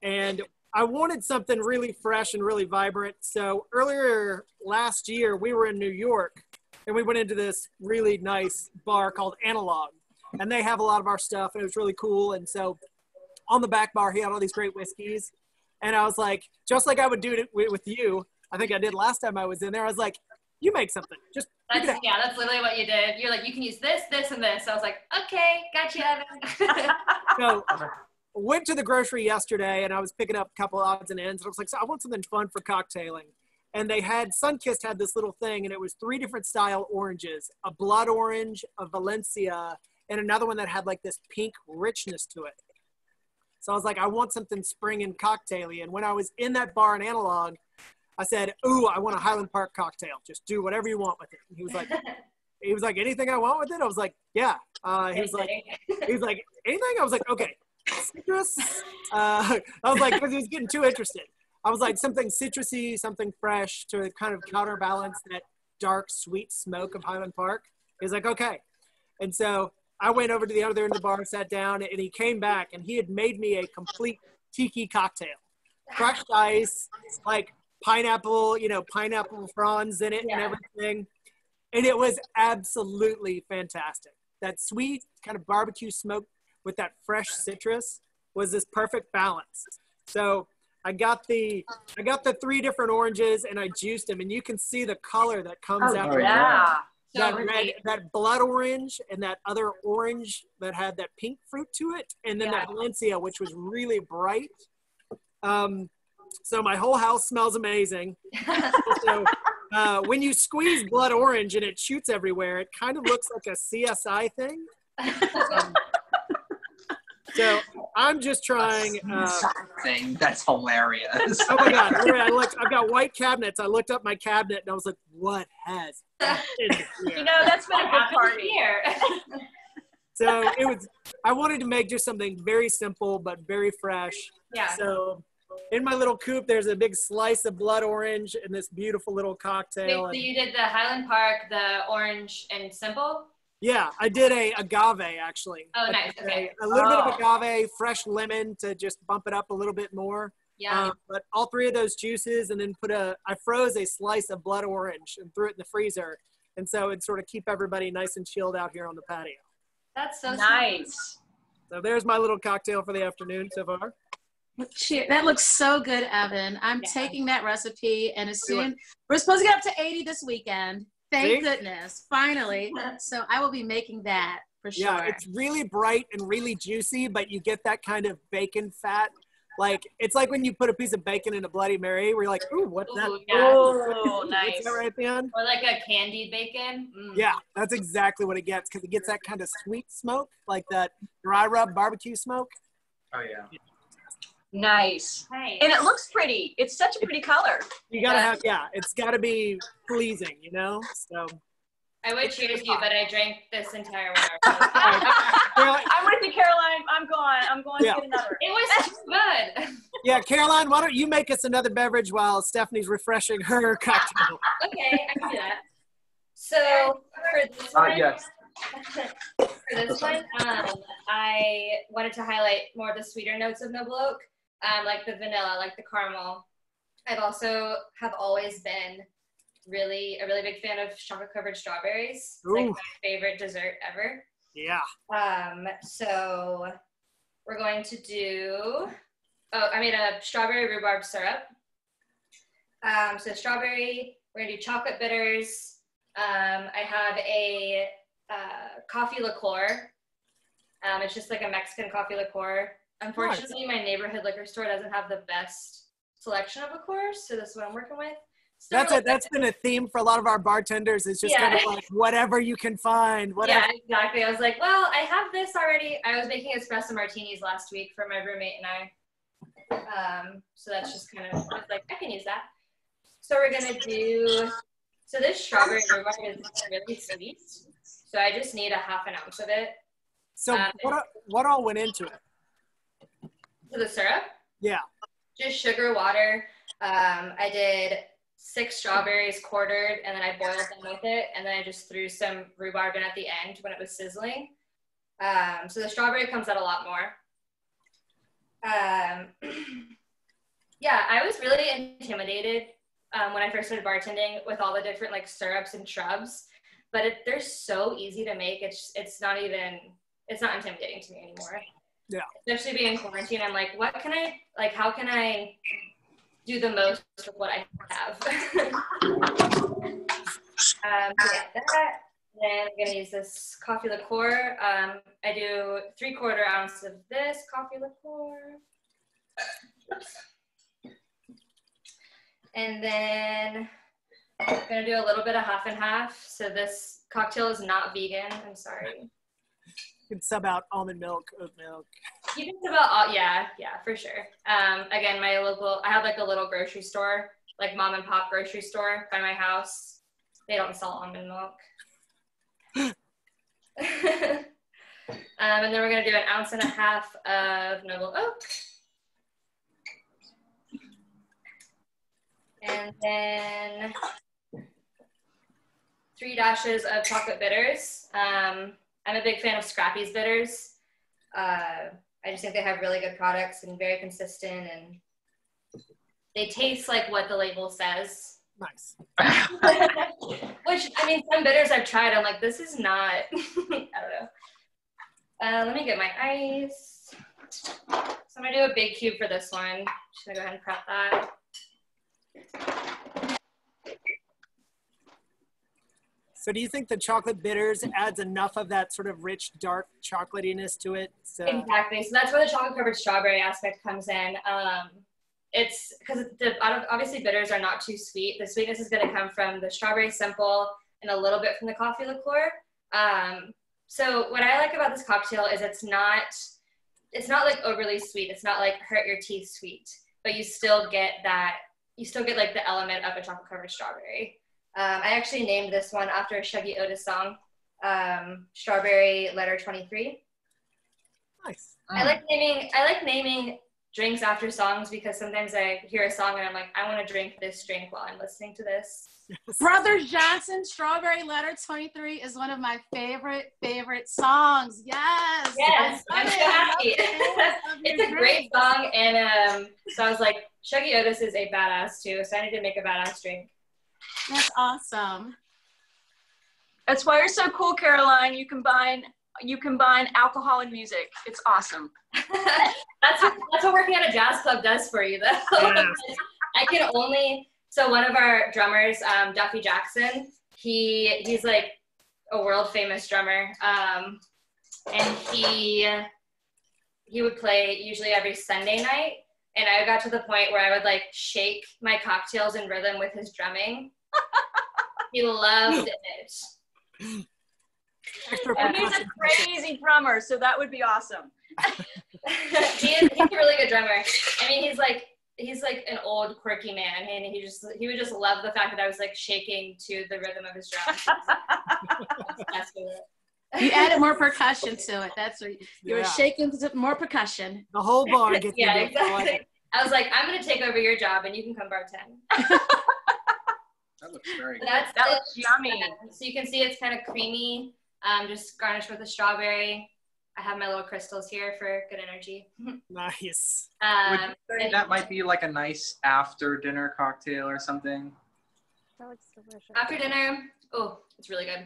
and I wanted something really fresh and really vibrant. So earlier last year, we were in New York, and we went into this really nice bar called Analog, and they have a lot of our stuff, and it was really cool. And so on the back bar, he had all these great whiskeys, and I was like, just like I would do it with you, I think I did last time I was in there, I was like, you make something. Just that's literally what you did. You're like, you can use this, this, and this. So I was like, okay, gotcha, Evan. So went to the grocery yesterday, and I was picking up a couple odds and ends. And I was like, so I want something fun for cocktailing. And they had, Sunkist had this little thing, and it was 3 different style oranges, a blood orange, a Valencia, and another one that had like this pink richness to it. So I was like, I want something spring and cocktaily. And when I was in that bar in Analog, I said, ooh, I want a Highland Park cocktail. Just do whatever you want with it. And he was like, anything I want with it? I was like, yeah. He was like, anything? I was like, okay. Citrus? I was like, because he was getting too interested. I was like, something citrusy, something fresh to kind of counterbalance that dark, sweet smoke of Highland Park. He was like, okay. And so I went over to the other end of the bar, sat down, and he came back, and he had made me a complete tiki cocktail. Crushed ice, like pineapple fronds in it and everything. And it was absolutely fantastic. That sweet kind of barbecue smoke with that fresh citrus was this perfect balance. So I got the 3 different oranges, and I juiced them, and you can see the color that comes out. Oh, yeah. That blood orange and that other orange that had that pink fruit to it, and then that Valencia, which was really bright. So my whole house smells amazing. So when you squeeze blood orange and it shoots everywhere, it kind of looks like a CSI thing. So I'm just trying. That's hilarious. Oh my God! I've got white cabinets. I looked up my cabinet and I was like, "What has happened here?" That's been a good party here. So I wanted to make just something very simple but very fresh. Yeah. So in my little coupe, there's a big slice of blood orange and this beautiful little cocktail. Wait, so you did the Highland Park, the orange and simple? Yeah, I did a agave actually. Oh, nice. Okay. A little bit of agave, fresh lemon to just bump it up a little bit more. Yeah. But all 3 of those juices, and then I froze a slice of blood orange and threw it in the freezer. And so it'd sort of keep everybody nice and chilled out here on the patio. That's so nice. Sweet. So there's my little cocktail for the afternoon so far. That looks so good, Evan. I'm taking that recipe, and as soon we're supposed to get up to 80 this weekend. Thank goodness, finally. So I will be making that for sure. Yeah, it's really bright and really juicy, but you get that kind of bacon fat. Like, it's like when you put a piece of bacon in a Bloody Mary, where you're like, ooh, what's that? Oh, nice. What's that right at the end? Or like a candied bacon. Yeah, that's exactly what it gets, because it gets that kind of sweet smoke, like that dry rub barbecue smoke. Oh, yeah. Nice. And it looks pretty. It's such a pretty color. You gotta have, it's gotta be pleasing, so. I would cheers you, but I drank this entire one. I'm with you, Caroline. I'm going to get another. It was good. Yeah, Caroline, why don't you make us another beverage while Stephanie's refreshing her cocktail? Okay, I can do that. So for this one, yes. For this one, I wanted to highlight more of the sweeter notes of Noble Oak, like the vanilla, like the caramel. I've also have always been a really big fan of chocolate covered strawberries. It's like my favorite dessert ever. Yeah. So we're going to do, I made a strawberry rhubarb syrup. So strawberry, we're gonna do chocolate bitters. I have a coffee liqueur. It's just like a Mexican coffee liqueur. Unfortunately, my neighborhood liquor store doesn't have the best selection of liqueurs, so this is what I'm working with. That's been a theme for a lot of our bartenders. It's just kind of like whatever you can find. Whatever. Yeah, exactly. I was like, well, I have this already. I was making espresso martinis last week for my roommate and I. So that's just kind of, I was like, I can use that. So we're gonna do, so this strawberry rhubarb is really sweet. So I just need a half an ounce of it. So what all went into it? To the syrup? Yeah. Just sugar, water. I did 6 strawberries quartered, and then I boiled them with it, and then I just threw some rhubarb in at the end when it was sizzling. So the strawberry comes out a lot more. Yeah, I was really intimidated when I first started bartending with all the different like syrups and shrubs, but they're so easy to make. It's not intimidating to me anymore. Yeah. Especially being in quarantine, I'm like, how can I do the most with what I have? That. Then I'm gonna use this coffee liqueur. I do 3/4 ounce of this coffee liqueur. Oops. And then I'm gonna do a little bit of half and half. So this cocktail is not vegan, I'm sorry. You can sub out almond milk, oat milk. You can sub out, yeah, for sure. Again, I have like a little grocery store, like mom and pop grocery store by my house. They don't sell almond milk. And then we're gonna do 1.5 ounces of Noble Oak. And then 3 dashes of chocolate bitters. I'm a big fan of Scrappy's bitters. I just think they have really good products and very consistent, and they taste like what the label says. Nice. Which, I mean, some bitters I've tried, I'm like, this is not, I don't know. Let me get my ice. So I'm gonna do a big cube for this one. Just gonna go ahead and prep that. So do you think the chocolate bitters adds enough of that sort of rich, dark chocolatiness to it? So. Exactly. So that's where the chocolate covered strawberry aspect comes in. It's because obviously bitters are not too sweet. The sweetness is going to come from the strawberry simple and a little bit from the coffee liqueur. So what I like about this cocktail is it's not like overly sweet. It's not like hurt your teeth sweet, but you still get like the element of a chocolate covered strawberry. I actually named this one after a Shuggy Otis song, Strawberry Letter 23. Nice. I like naming drinks after songs because sometimes I hear a song and I'm like, I want to drink this drink while I'm listening to this. Brothers Johnson, Strawberry Letter 23 is one of my favorite songs. Yes. Yes, I'm so happy. It's a great song, and so I was like, Shuggy Otis is a badass too, so I need to make a badass drink. That's awesome. That's why you're so cool, Caroline. You combine alcohol and music. It's awesome. That's what working at a jazz club does for you, though. Yes. So one of our drummers, Duffy Jackson, he's like a world famous drummer, and he would play usually every Sunday night. And I got to the point where I would like shake my cocktails in rhythm with his drumming. He loved it. And he's a crazy drummer, so that would be awesome. He's a really good drummer. I mean, he's like an old quirky man, and he would just love the fact that I was like shaking to the rhythm of his drums. Obsessed with it. You added more percussion to it. That's what you were shaking with more percussion. The whole bar gets exactly. I was like, I'm gonna take over your job, and you can come bartend. That looks very good. That looks yummy. So you can see it's kind of creamy. Just garnished with a strawberry. I have my little crystals here for good energy. Nice. Would you say that might be like a nice after dinner cocktail or something? That looks delicious. After dinner, oh, it's really good.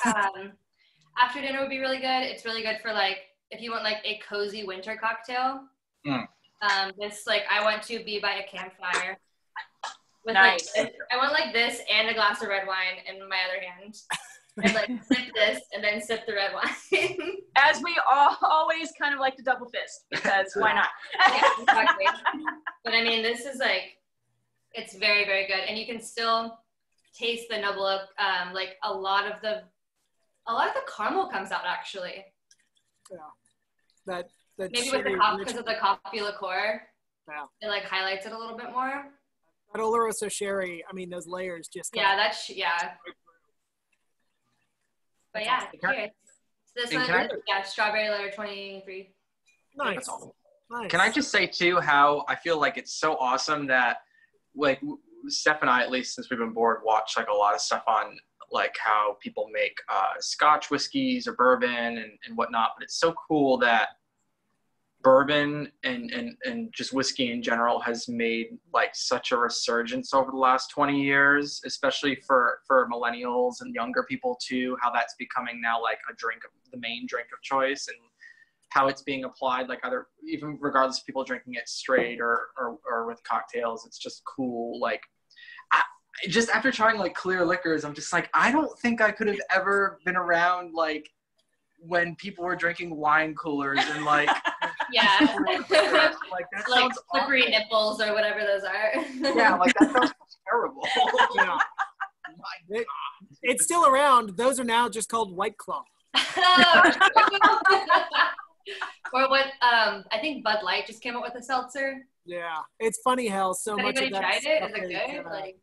After dinner would be really good. It's really good for like, if you want like a cozy winter cocktail. This like, I want to be by a campfire. With Nice. Like, I want like this and a glass of red wine in my other hand. And like sip this and then sip the red wine. As we always kind of like to double fist, because why not? Yeah, exactly. But I mean, this is like, it's very, very good. And you can still taste the noble oak. Like a lot of the caramel comes out actually. Yeah. That maybe with the coffee, because of the coffee liqueur. Yeah. It like highlights it a little bit more. That Oloroso sherry, I mean, those layers just. Yeah, yeah. But yeah, cheers. This one, strawberry letter 23. Nice. Nice. Can I just say too how I feel like it's so awesome that like Steph and I, at least since we've been bored, watch like a lot of stuff on like how people make Scotch whiskeys or bourbon and whatnot. But it's so cool that bourbon and just whiskey in general has made like such a resurgence over the last 20 years, especially for millennials and younger people too, how that's becoming now like the main drink of choice, and how it's being applied like even regardless of people drinking it straight or with cocktails. It's just cool. Like just after trying like clear liquors, I'm just like, I don't think I could have ever been around like when people were drinking wine coolers and like yeah, like that like sounds slippery awful. nipples or whatever those are. Yeah, like that sounds terrible. Yeah. It's still around. Those are now just called White Claw. Or what? I think Bud Light just came out with a seltzer. Yeah, it's funny how so much of that tried it? stuff Is it good? Like,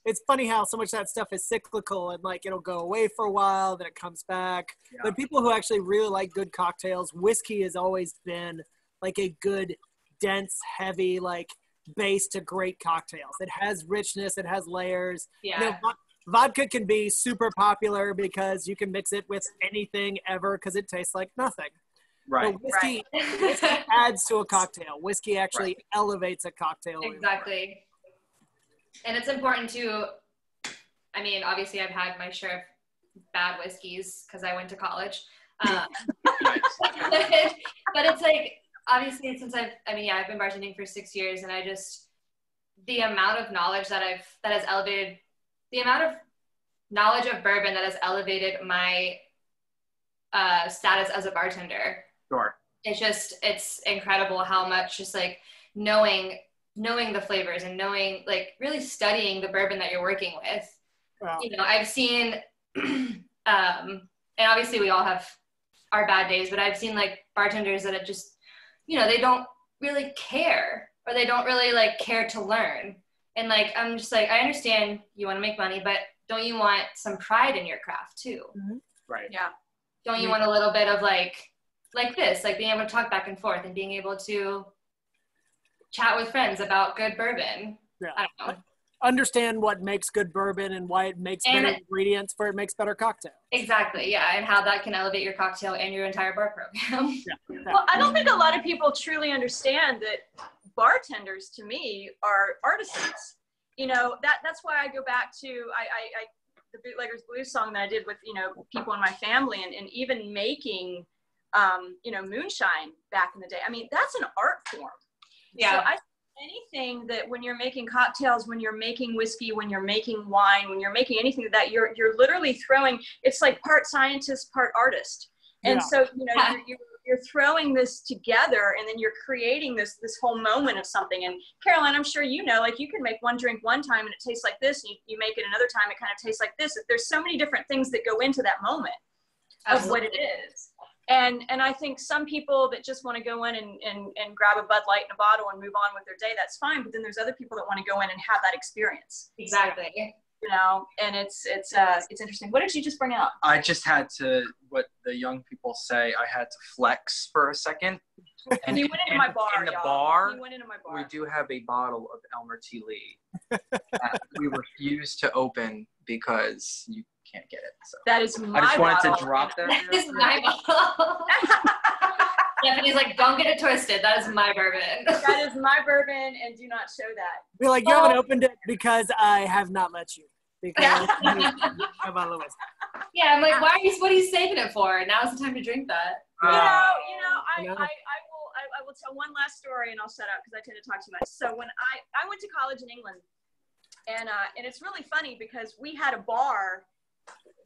it's funny how so much of that stuff is cyclical and like it'll go away for a while, then it comes back. Yeah. But people who actually really like good cocktails, whiskey has always been like a good, dense, heavy like base to great cocktails. It has richness, it has layers. Yeah. You know, vodka can be super popular because you can mix it with anything ever because it tastes like nothing. Right. But whiskey adds to a cocktail. Whiskey actually elevates a cocktail. Exactly. And it's important to, I mean, obviously I've had my share of bad whiskeys because I went to college. But it's like, obviously since I've been bartending for 6 years, and the amount of knowledge that has elevated, the amount of knowledge of bourbon that has elevated my status as a bartender. Sure. It's incredible how much just like knowing the flavors and knowing, like really studying the bourbon that you're working with. Wow. You know, I've seen, and obviously we all have our bad days, but I've seen like bartenders that have just, you know, they don't really care, or they don't really like care to learn. And like, I'm just like, I understand you want to make money, but don't you want some pride in your craft too? Mm-hmm. Right. Yeah. Don't you want a little bit of like this, like being able to talk back and forth and being able to chat with friends about good bourbon? Yeah. I don't know. Understand what makes good bourbon and why it makes better ingredients for it makes better cocktails. Exactly, yeah, and how that can elevate your cocktail and your entire bar program. Yeah. Well, I don't think a lot of people truly understand that bartenders, to me, are artisans. You know, that's why I go back to the Bootleggers Blues song that I did with, you know, people in my family, and even making you know, moonshine back in the day. I mean, that's an art form. Yeah. So I think anything that when you're making cocktails, when you're making whiskey, when you're making wine, when you're making anything that you're literally throwing, it's like part scientist, part artist. And so, you know, you're throwing this together, and then you're creating this whole moment of something. And Caroline, I'm sure you know, like you can make one drink one time and it tastes like this, and you make it another time, it kind of tastes like this. There's so many different things that go into that moment of what it is. And I think some people that just want to go in and grab a Bud Light in a bottle and move on with their day, that's fine. But then there's other people that want to go in and have that experience. Exactly. You know, and it's interesting. What did you just bring out? I just had to, what the young people say, I had to flex for a second. And he went into my bar, in the y'all. bar, he went into my bar. We do have a bottle of Elmer T. Lee that we refuse to open because you can't get it. So. That is my I just wanted bottle. to drop that. That is my bottle. Stephanie's like, don't get it twisted. That is my bourbon. That is my bourbon, and do not show that. Be like, you haven't opened it because I have not let you. Because my bottle of whiskey. Yeah, I'm like, what are you saving it for? Now's the time to drink that. I will tell one last story and I'll shut up because I tend to talk too much. So when I went to college in England, and it's really funny because we had a bar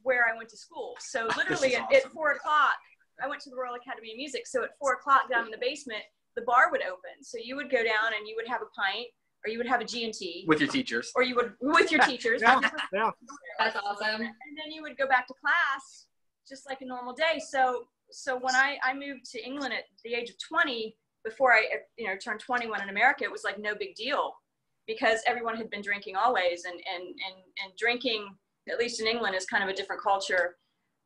where I went to school. So literally at 4 o'clock, I went to the Royal Academy of Music. So at 4 o'clock down in the basement, the bar would open. So you would go down and you would have a pint, or you would have a G&T. With your teachers. Or you would, with your teachers. Yeah. That's awesome. And then you would go back to class just like a normal day. So when I moved to England at the age of 20, before I turned 21 in America, it was like no big deal because everyone had been drinking always. And drinking, at least in England, is kind of a different culture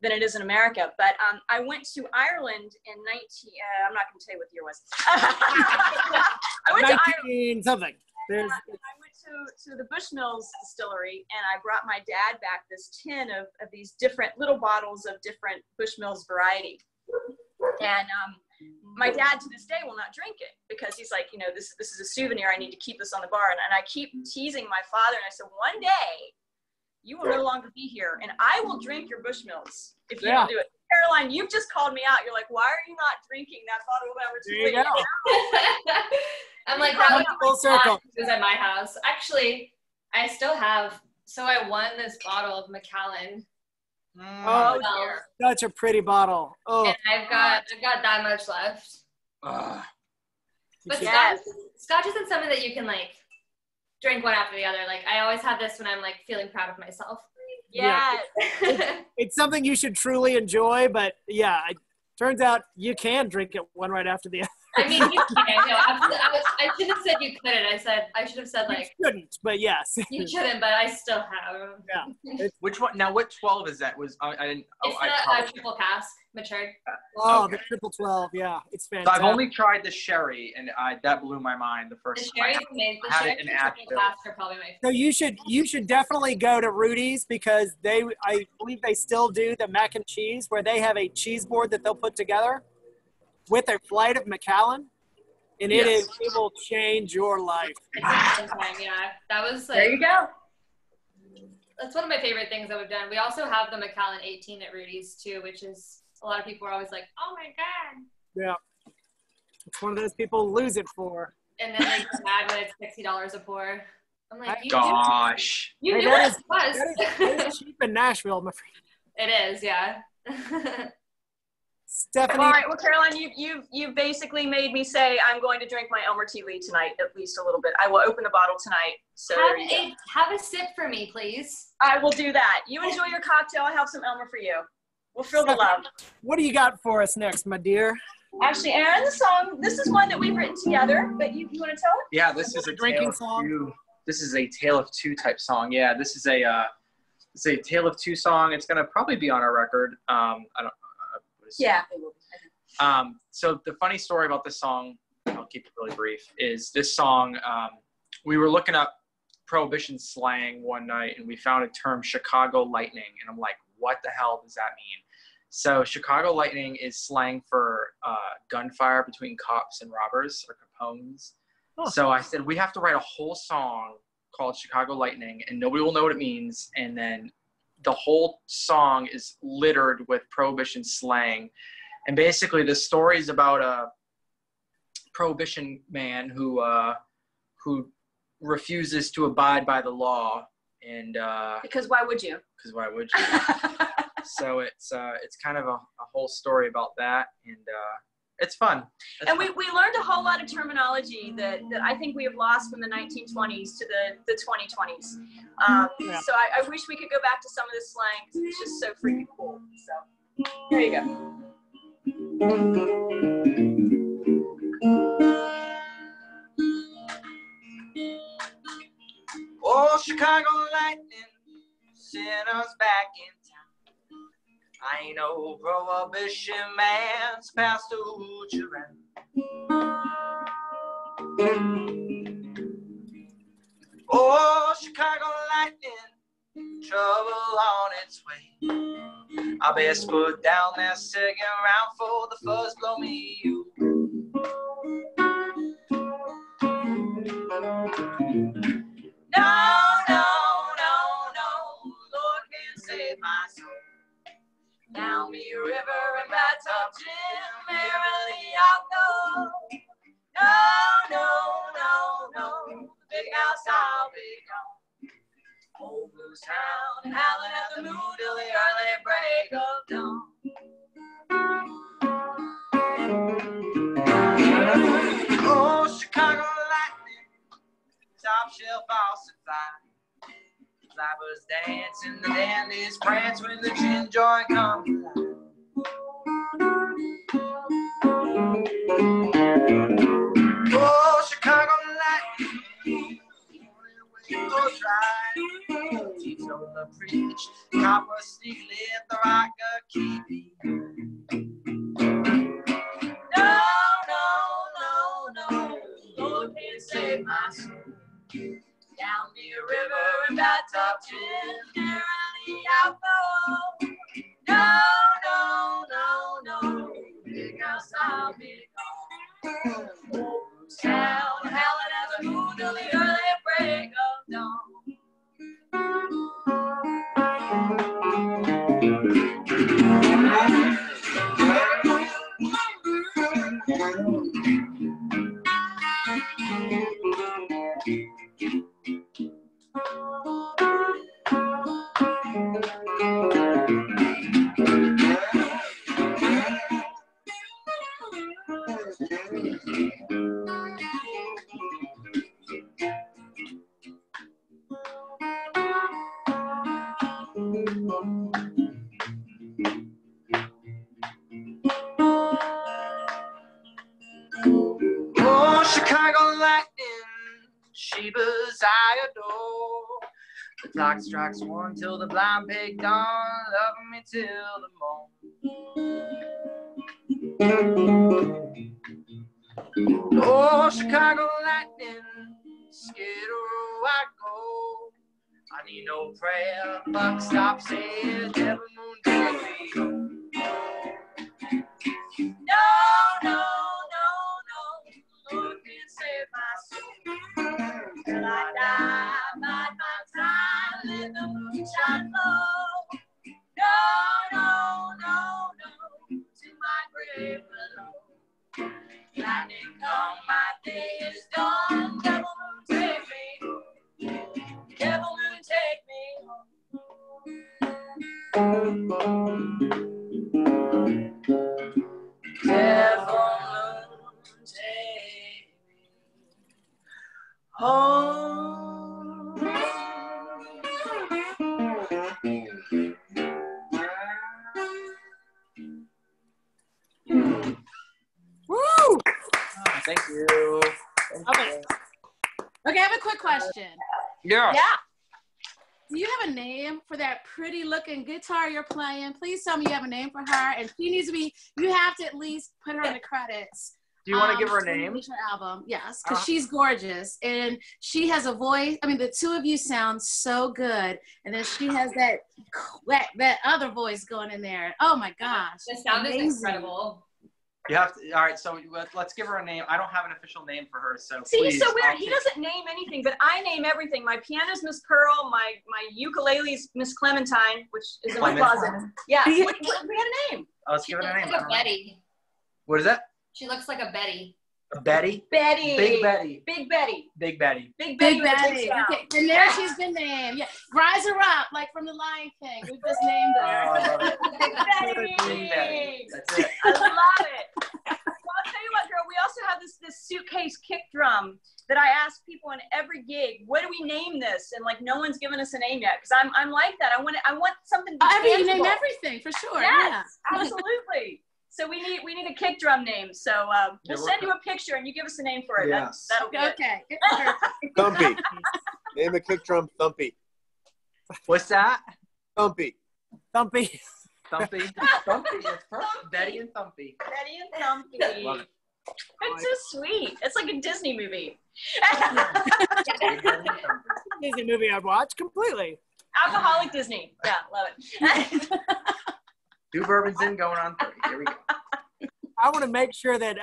than it is in America. But I went to Ireland in I'm not going to tell you what the year was. I went to Ireland. Something. I went to the Bushmills distillery, and I brought my dad back this tin of these different little bottles of different Bushmills variety. And my dad to this day will not drink it because he's like, this is a souvenir. I need to keep this on the bar. And I keep teasing my father, and I said, one day you will no longer be here, and I will drink your Bushmills if you don't do it. Caroline, you've just called me out. You're like, why are you not drinking that bottle of Everett? There you go. I'm like, that was full circle. It was at my house. Actually, I still have. So I won this bottle of Macallan. Oh, such a pretty bottle. Oh, and I've got that much left. But yes. Scotch isn't something that you can like drink one after the other. Like I always have this when I'm like feeling proud of myself. Yes. It's something you should truly enjoy, but yeah, it turns out you can drink it one right after the other. I mean, you can. No, I shouldn't have said you couldn't. I should have said like you shouldn't, but yes. You shouldn't, but I still have. Yeah. Which one? Now, what 12 is that? I didn't. It's a triple cask, matured. Oh, okay. The triple 12. Yeah, it's So fantastic. I've only tried the sherry, and that blew my mind the first The time. sherry made the I had sherry it in and triple Nashville. cask are probably my favorite. So you should definitely go to Rudy's because I believe they still do the mac and cheese where they have a cheese board that they'll put together with a flight of Macallan, and it will change your life. It's a fun time, yeah. That was like, there you go. That's one of my favorite things that we've done. We also have the Macallan 18 at Rudy's too, which is a lot of people are always like, oh my god. Yeah, it's one of those people lose it for. And then they get mad when it's $60 a pour. I'm like, Gosh. You Hey, knew that it was. That is cheap in Nashville, my friend. It is, yeah. Stephanie. All right, well, Caroline, you basically made me say I'm going to drink my Elmer T. Lee tonight, at least a little bit. I will open the bottle tonight. So have a sip for me, please. I will do that. You enjoy your cocktail. I'll have some Elmer for you. We'll feel the love. What do you got for us next, my dear? Actually, Aaron, this is one that we've written together, but you want to tell it? Yeah, this is a drinking song. This is a Tale of Two type song. Yeah, this is a Tale of Two song. It's gonna probably be on our record. Yeah. So the funny story about this song, I'll keep it really brief, is this song, we were looking up Prohibition slang one night and we found a term Chicago lightning. And I'm like, what the hell does that mean? So Chicago lightning is slang for gunfire between cops and robbers or Capones. Oh. So I said, we have to write a whole song called Chicago lightning and nobody will know what it means. And then the whole song is littered with Prohibition slang. And basically the story is about a Prohibition man who refuses to abide by the law. And because why would you? Because why would you? So it's kind of a whole story about that. And it's fun. And we learned a whole lot of terminology that I think we have lost from the 1920s to the 2020s. So I wish we could go back to some of this slang because it's just so freaking cool. So here you go. Oh, Chicago lightning, send us back in town. I ain't no prohibition man's past the hooch around. Oh, Chicago lightning, trouble on its way. I best put down that second round for the fuzz blow me away. No, no, no, no, Lord can save my soul. Down me river and bathtub gin, merrily I'll go. No, no, no, no, the big house I'll be gone. Old Blues Town, howling at the moon till the early break of dawn. Oh, Chicago lightning, top shelf falsified. Flappers dance and the dandies prance when the gin joint comes alive. Oh, Chicago lightning, goes right. Teeth on the bridge, copper sneak lit the rocker keep. No, no, no, no, Lord can't save my soul. Down the river and bathtub gin, merrily I'll go. No, no, no, no, big house I'll be gone. Old town, howling at the moon till the early break of dawn. Oh, Chicago lightning, Sheba's I adore. The clock strikes one till the blind pig dawn, loving me till the morn. Oh, Chicago lightning, skidoo I go. I need no prayer, buck stop says, devil moon take me home. No, no, no, no, Lord can save my soul. Till I die, bide my time, let the moonshine flow. No, no, no, no, to my grave below. Lightning come, my day is done. Devil moon take me home. Devil moon take me home. Devil moon take me home. Woo! Thank you. Okay. Okay, I have a quick question. Yeah. Do you have a name for that pretty looking guitar you're playing? Please tell me you have a name for her. And she needs to be, you have to at least put her in the credits. Do you want to give her a for the name? Her album. Yes, because she's gorgeous. And she has a voice. I mean, the two of you sound so good. And then she has that other voice going in there. Oh my gosh. The sound amazing. is incredible. You have to, all right, so let's give her a name. I don't have an official name for her, so See, please. he's so weird. He doesn't name anything, but I name everything. My piano's Miss Pearl, my ukulele's Miss Clementine, which is in my closet. Yeah, we had a name. Let's She give it a looks name. like a Betty. What is that? She looks like a Betty. Betty? Betty. Big Betty. Big Betty. Big Betty. Big Betty. Big with a big Betty. sound. Okay. And there she's been named. Yeah. Rise her up, like from the Lion King. We just named Oh, her. I love it. Big Betty. Big Betty. That's it. I love it. Well, I'll tell you what, girl. We also have this suitcase kick drum that I ask people in every gig, what do we name this? And like, no one's given us a name yet, because I'm like that. I want something to be You name tangible. everything for sure. Yes, Yeah. absolutely. So we need a kick drum name. So we'll send you a picture and you give us a name for it. Yes. That'll be it. Okay. Thumpy. Name the kick drum Thumpy. What's that? Thumpy. Thumpy. Thumpy. Thumpy. That's perfect. Betty and Thumpy. Betty and Thumpy. Love it. It's so sweet. It's like a Disney movie. Disney movie I'd watch completely. Alcoholic Disney. Yeah, love it. 2 bourbons in, going on 3. Here we go. I want to make sure that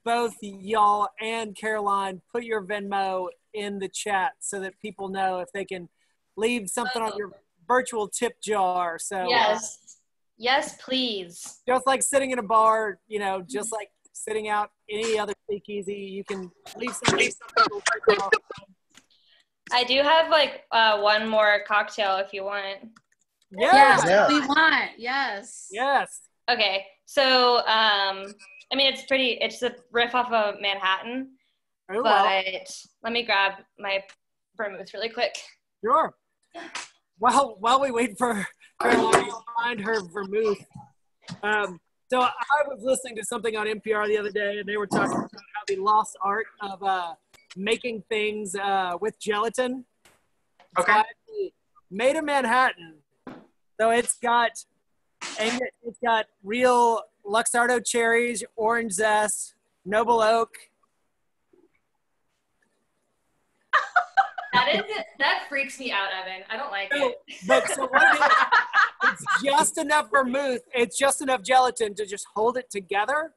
both y'all and Caroline put your Venmo in the chat so that people know if they can leave something on your virtual tip jar. So Yes. Yes, please. just like sitting in a bar, you know, just like sitting out any other speakeasy, you can leave something. I do have like one more cocktail if you want. Yes, Yeah. we want. Yes. Yes. Okay, so I mean it's a riff off of Manhattan, Oh, but well, let me grab my vermouth really quick. sure. Well, while we wait for Caroline to find her vermouth, so I was listening to something on NPR the other day, and they were talking about how the lost art of making things with gelatin. Okay. So I actually made a Manhattan. So it's got real Luxardo cherries, orange zest, noble oak. That freaks me out, Evan. I don't like So, it. but so what it is, it's just enough vermouth. It's just enough gelatin to just hold it together.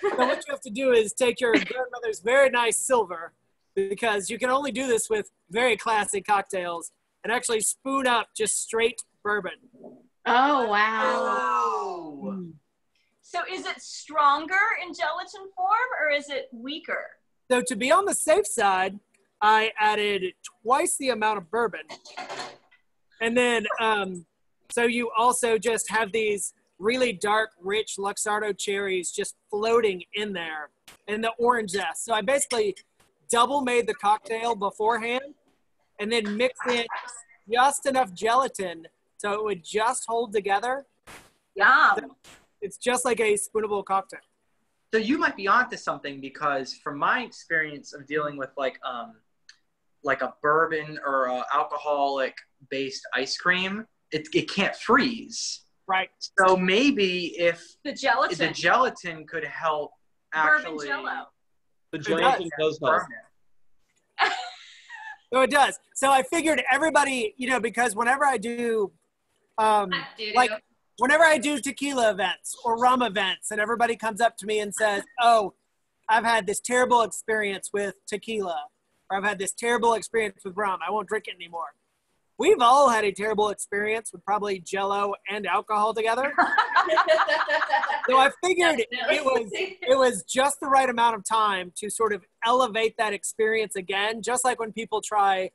So what you have to do is take your grandmother's very nice silver, because you can only do this with very classy cocktails, and actually spoon up just straight bourbon. Oh, wow. Oh. So is it stronger in gelatin form or is it weaker? So to be on the safe side, I added twice the amount of bourbon. And then, so you also just have these really dark, rich Luxardo cherries just floating in there, and the orange zest. So I basically double made the cocktail beforehand and then mixed in just enough gelatin so it would just hold together. Yum. It's just like a spoonable cocktail. So you might be onto something, because from my experience of dealing with like a bourbon or a alcoholic based ice cream, it can't freeze. Right. So maybe if The gelatin. the gelatin could help actually. Bourbon jello. The gelatin does help. burn it. So it does. So I figured everybody, you know, because whenever I do, like whenever I do tequila events or rum events, and everybody comes up to me and says, "Oh, I've had this terrible experience with tequila, or I've had this terrible experience with rum. I won't drink it anymore." We've all had a terrible experience with probably Jello and alcohol together. So I figured it was just the right amount of time to sort of elevate that experience again, just like when people try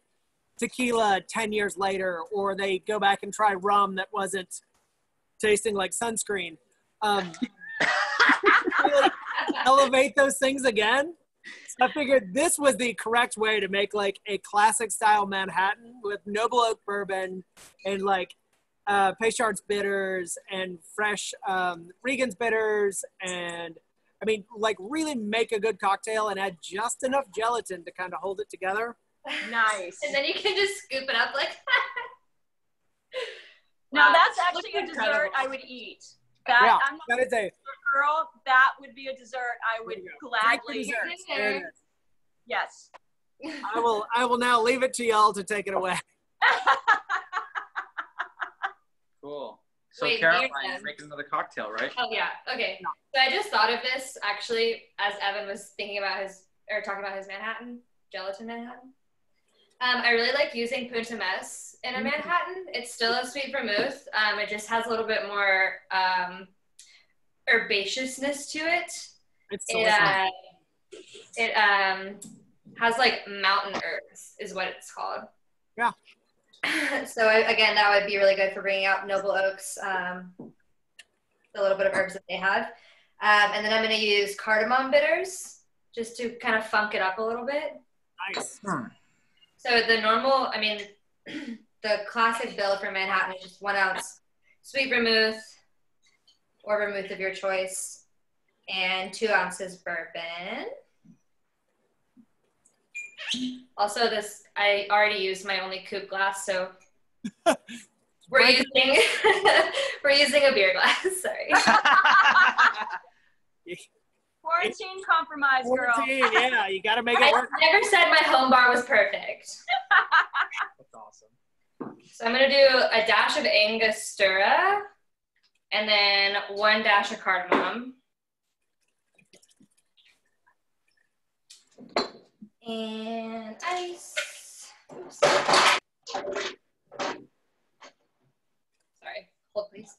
tequila 10 years later, or they go back and try rum that wasn't tasting like sunscreen. Really elevate those things again. So I figured this was the correct way to make like a classic style Manhattan with noble oak bourbon and like Peychaud's bitters and fresh Regan's bitters, and I mean, like really make a good cocktail and add just enough gelatin to kind of hold it together. Nice. And then you can just scoop it up like Now Wow. that's actually a Incredible. dessert I would eat. That, Yeah, I'm not that is a a girl. That would be a dessert I would There you go. gladly. dessert. There it is. Yes. I will now leave it to y'all to take it away. Cool. So Wait, Caroline, beer you're making another cocktail, right? Oh yeah, okay. So I just thought of this actually as Evan was thinking about talking about his Manhattan, gelatin Manhattan. I really like using Punta Mess in a Manhattan. It's still a sweet vermouth. It just has a little bit more herbaceousness to it. It's It has like mountain herbs is what it's called. Yeah. So again, that would be really good for bringing out noble oaks, the little bit of herbs that they have. And then I'm going to use cardamom bitters just to kind of funk it up a little bit. nice. So the normal, I mean, the classic bill for Manhattan is just 1 ounce sweet vermouth or vermouth of your choice and 2 ounces bourbon. Also, this, I already used my only coupe glass, so we're using we're using a beer glass. Sorry. Quarantine compromise, girl. 14, yeah, you got to make it I work. never said my home bar was perfect. That's awesome. So I'm gonna do a dash of Angostura and then 1 dash of cardamom. And ice. Oops. Sorry, hold please.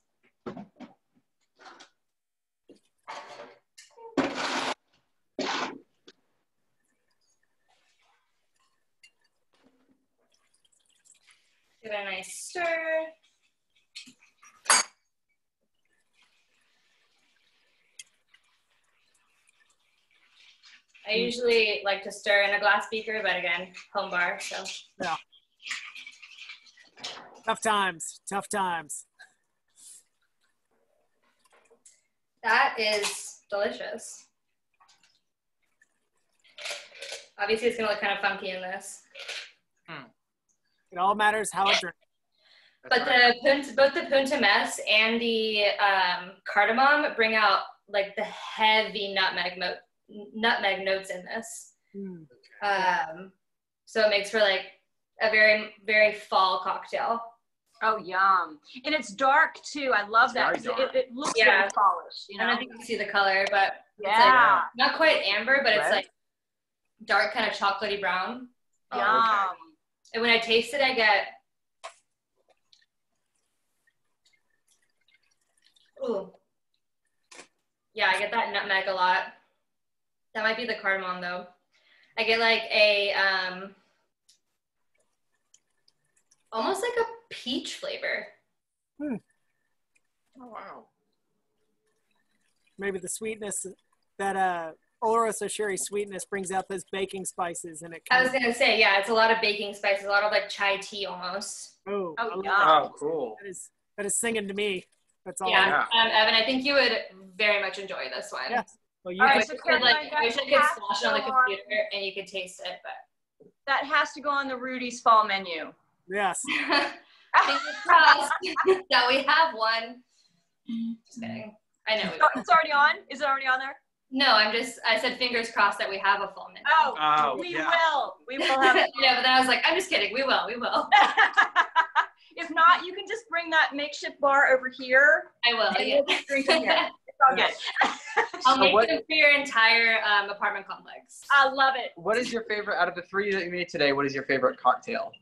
Give it a nice stir. I usually like to stir in a glass beaker, but again, home bar, so. Yeah. Tough times, tough times. That is delicious. Obviously, it's gonna look kind of funky in this. It all matters how it drinks. But both the punta mess and the cardamom bring out like the heavy nutmeg notes in this. So it makes for like a very, very fall cocktail. Oh, yum. And it's dark too. I love that. It looks very fallish. You know? I don't think you can see the color, but yeah. It's like, not quite amber, but it's like dark kind of chocolatey brown. Yum. Oh, okay. And when I taste it, I get, ooh. Yeah, I get that nutmeg a lot. That might be the cardamom though. I get like a, almost like a peach flavor. Oh, wow. Maybe the sweetness that Oloroso sherry sweetness brings out those baking spices and it. I was gonna say, yeah, it's a lot of baking spices, a lot of like chai tea almost. Oh, Oh, cool. That is singing to me. That's all. Yeah, Evan, I think you would very much enjoy this one. Yes. Well, you all right, could, so I wish I could slash it on the computer and you could taste it, but that has to go on the Rudy's fall menu. yes. fingers crossed that we have one. Just kidding. I know. It's already on? Is it already on there? No, I said fingers crossed that we have a full menu. Oh, we will. We will have it. Yeah, but then I was like, I'm just kidding. We will. If not, you can just bring that makeshift bar over here. I will. And Yeah. we'll just drink in here. It's all good. I'll make them for your entire apartment complex. I love it. What is your favorite, out of the 3 that you made today, what is your favorite cocktail?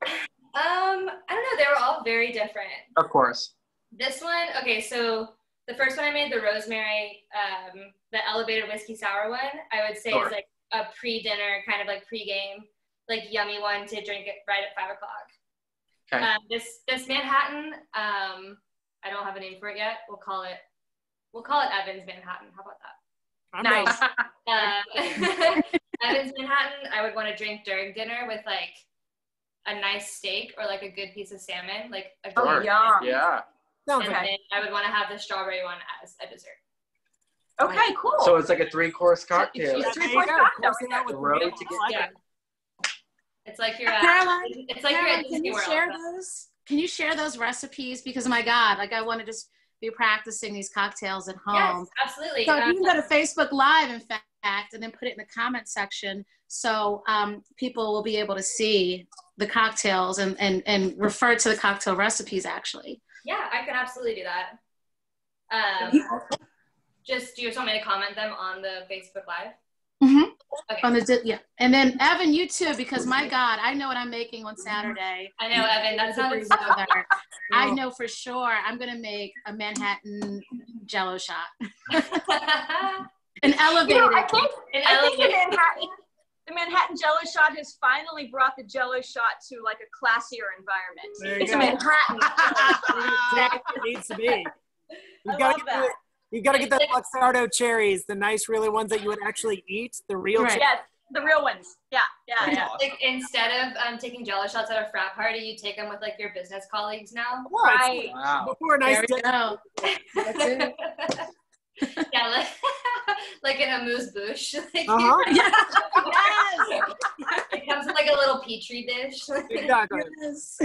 I don't know. They were all very different. Of course. This one, okay, so the first one I made, the rosemary, the elevated whiskey sour one, I would say is like a pre-dinner, kind of like pre-game, like yummy one to drink it right at 5 o'clock. Okay. This Manhattan, I don't have a name for it yet. We'll call it Evans Manhattan. How about that? Nice. Evans Manhattan, I would want to drink during dinner with like a nice steak or like a good piece of salmon, like a good yum. Yeah. and then I would want to have the strawberry one as a dessert. Okay, cool. So it's like a 3-course cocktail. It's 3-course cocktail. The road to get Yeah. It's like you're at Caroline, it's like you're at can Disney you World. share those? Can you share those recipes? Because my God, like I want to just be practicing these cocktails at home. Yes, absolutely. So you can go to Facebook Live, in fact, and then put it in the comment section so people will be able to see the cocktails and refer to the cocktail recipes actually. Yeah, I can absolutely do that. Just do you just want me to comment them on the Facebook Live? Mm-hmm. Okay. On the and then Evan, you too, because my God, I know what I'm making on Saturday. I know, Evan. That sounds I know for sure I'm gonna make a Manhattan Jello shot. An elevated. You know, I think the Manhattan Jello shot has finally brought the Jello shot to like a classier environment. It's a Manhattan. Exactly, it needs to be. You gotta get the Luxardo cherries, the nice, really ones that you would actually eat, the real. Right. Yes, the real ones. Yeah. Like instead of taking Jello shots at a frat party, you take them with like your business colleagues now. Right. Wow. Before a nice dinner. That's it. Yeah, like an amuse-bouche. Like, Yes. it comes in like a little petri dish. Exactly. Yes.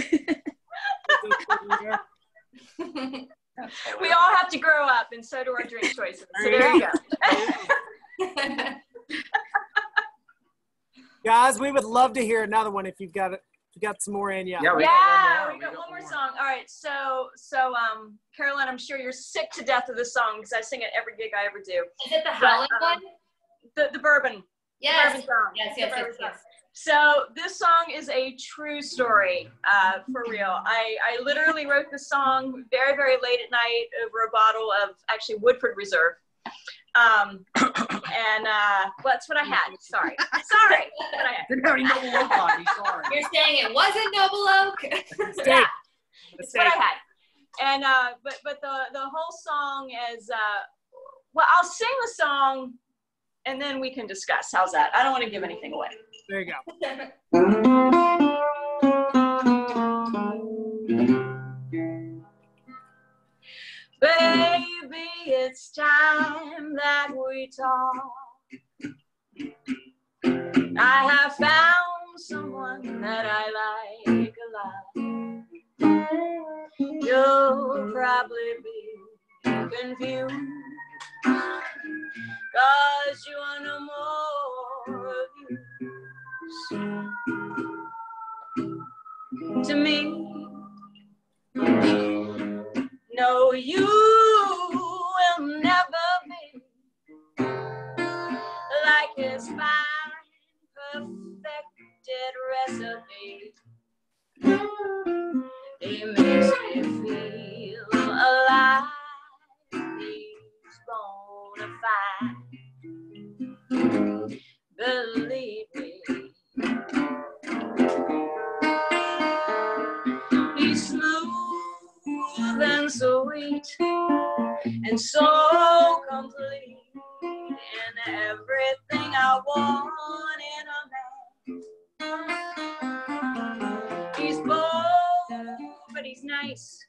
We all have to grow up, and so do our drink choices. So there you go. Guys, we would love to hear another one if you've got You got some more in, yeah. We got one more song. All right, so Carolyn, I'm sure you're sick to death of this song because I sing it every gig I ever do. Is it the Howling one? The bourbon. Yes. The bourbon song. Yes. So this song is a true story, for real. I literally wrote this song very, very late at night over a bottle of actually Woodford Reserve. And well, that's what I had. Sorry. That's what I had. Didn't have any Noble Oak on me, sorry. You're saying it wasn't Noble Oak? Yeah, that's what I had. And but the whole song is well, I'll sing the song and then we can discuss. How's that? I don't want to give anything away. There you go. Baby, it's time that we talk. I have found someone that I like a lot. You'll probably be confused, 'cause you are no more of use to me. No, you will never be like his fine, perfected recipe. He makes me feel alive. He's bona fide. Believe me. He's smooth and sweet and so complete in everything I want in a man. He's bold, but he's nice,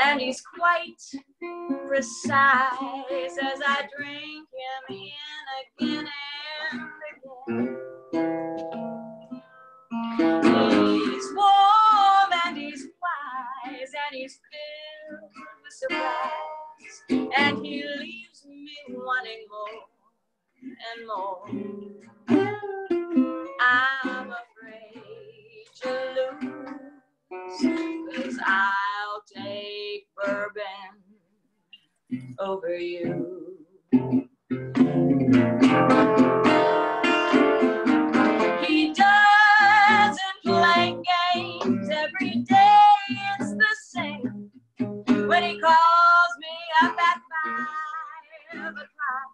and he's quite precise as I drink him in again and again. He's warm and he's wise and he's filled with surprise, and he leaves me wanting more and more. I'm afraid to lose, 'cause I'll take bourbon over you. He doesn't play games every day, it's the same. When he calls me up at 5 o'clock,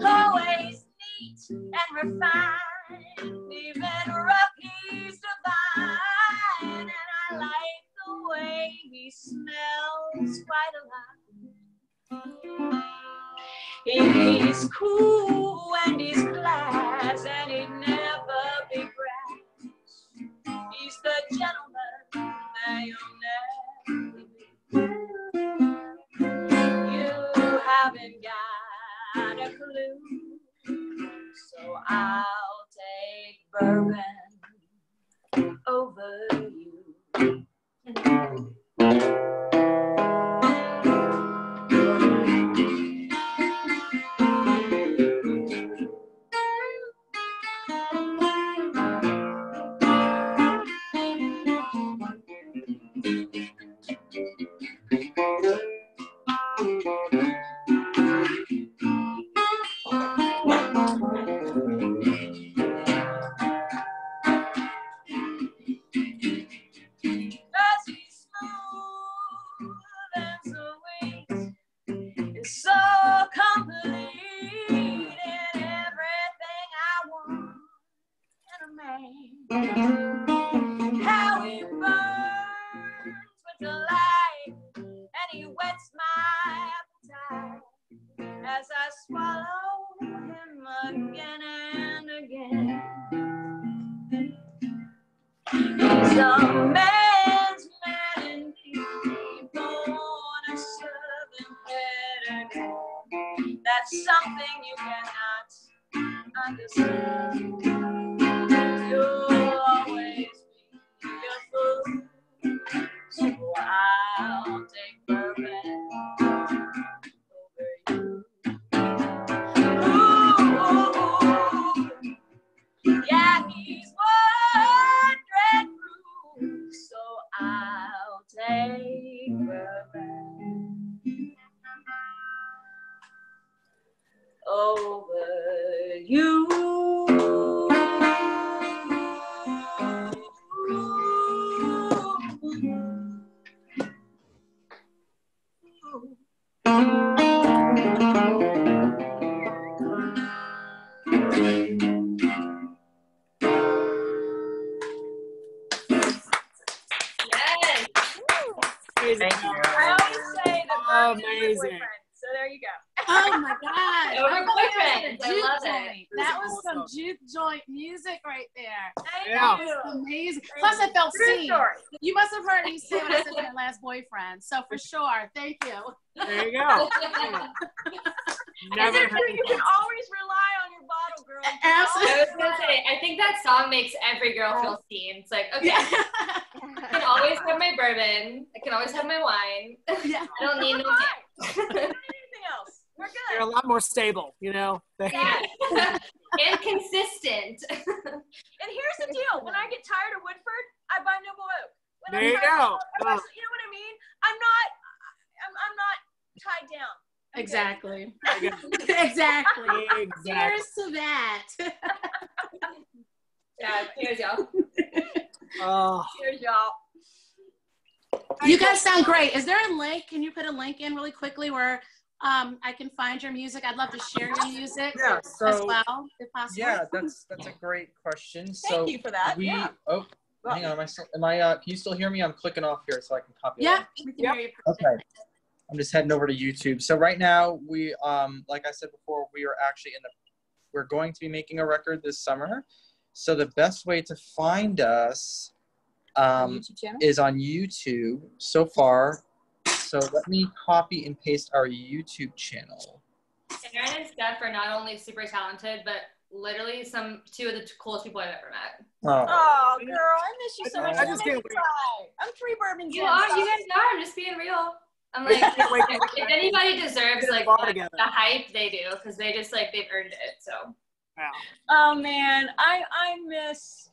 always neat and refined, even rough he's divine, and I like the way he smells quite a lot. He's cool and he's class, and he'd never be brash. He's the gentleman that you'll never be. You haven't got a clue, so I'll take bourbon over you. So complete in everything I want in a man. How he burns with delight, and he whets my appetite as I swallow him again and again. He's a man's man indeed, born a southern pedigree. That's something you cannot understand. You'll always be a fool, so I'll take bourbon over you. Ooh, yeah, he's Amazing. Thank you. I always say that Brady is my Amazing. boyfriend. So there you go. Oh my God. Over I thought that boyfriend. was a I juke love it. joint. That was some juke joint music right there. Thank Yeah. you. Amazing. Plus, I felt True seen. story. You must have heard me say what I said to my last boyfriend. So for sure, thank you. There you go. Never It's true, you can always rely on your bottle, girl. You can Absolutely. I always was gonna say, I think that song makes every girl feel seen. It's like, okay, Yeah. I can always have my bourbon. I can always have my wine. Yeah. I don't need no Fine. man. We don't need anything else. We're You're a good. lot more stable, you know. Yeah. And consistent. And here's the deal. When I get tired of Woodford, I buy Noble Oak. When There you tired go. of Noble Oak, you know what I mean? I'm not tied down. I'm Exactly. There Exactly. Exactly. Cheers to that. Yeah, cheers, y'all. Oh, good. Cheers, y'all. You guys sound great. Is there a link? Can you put a link in really quickly where I can find your music? I'd love to share your music Yeah, as so well, if possible. yeah, that's a great question. Thank you for that. Yeah. Hang on, can you still hear me? I'm clicking off here so I can copy it. Yeah, we can hear you perfectly. Okay. I'm just heading over to YouTube. So right now we like I said before, we are actually we're going to be making a record this summer. So the best way to find us YouTube channel? is on YouTube so far. So let me copy and paste our YouTube channel. Aaron and Steph are not only super talented, but literally two of the coolest people I've ever met. Oh, girl, I miss you so much. I just can't wait. I'm 3 bourbons You in. are, you guys are. I'm just being real. I'm I like, can't wait to if anybody deserves get like it all the together. hype, they do, because they just like they've earned it. So. Wow. Oh man, I miss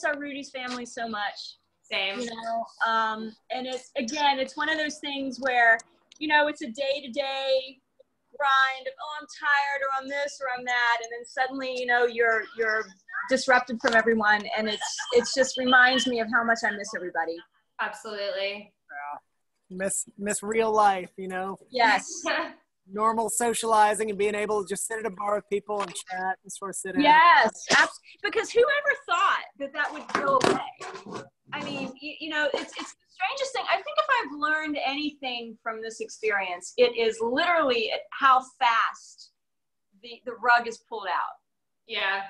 our Rudy's family so much. Same. You know, and it's one of those things where, you know, it's a day-to-day grind of, oh, I'm tired, or I'm this, or I'm that, and then suddenly, you know, you're disrupted from everyone, and it's just reminds me of how much I miss everybody. Absolutely. Miss real life, you know. Yes. Normal socializing and being able to just sit at a bar with people and chat and sort of sit down. Yes, because whoever thought that would go away? I mean, you know, it's the strangest thing. I think if I've learned anything from this experience, it is literally how fast the rug is pulled out. Yeah.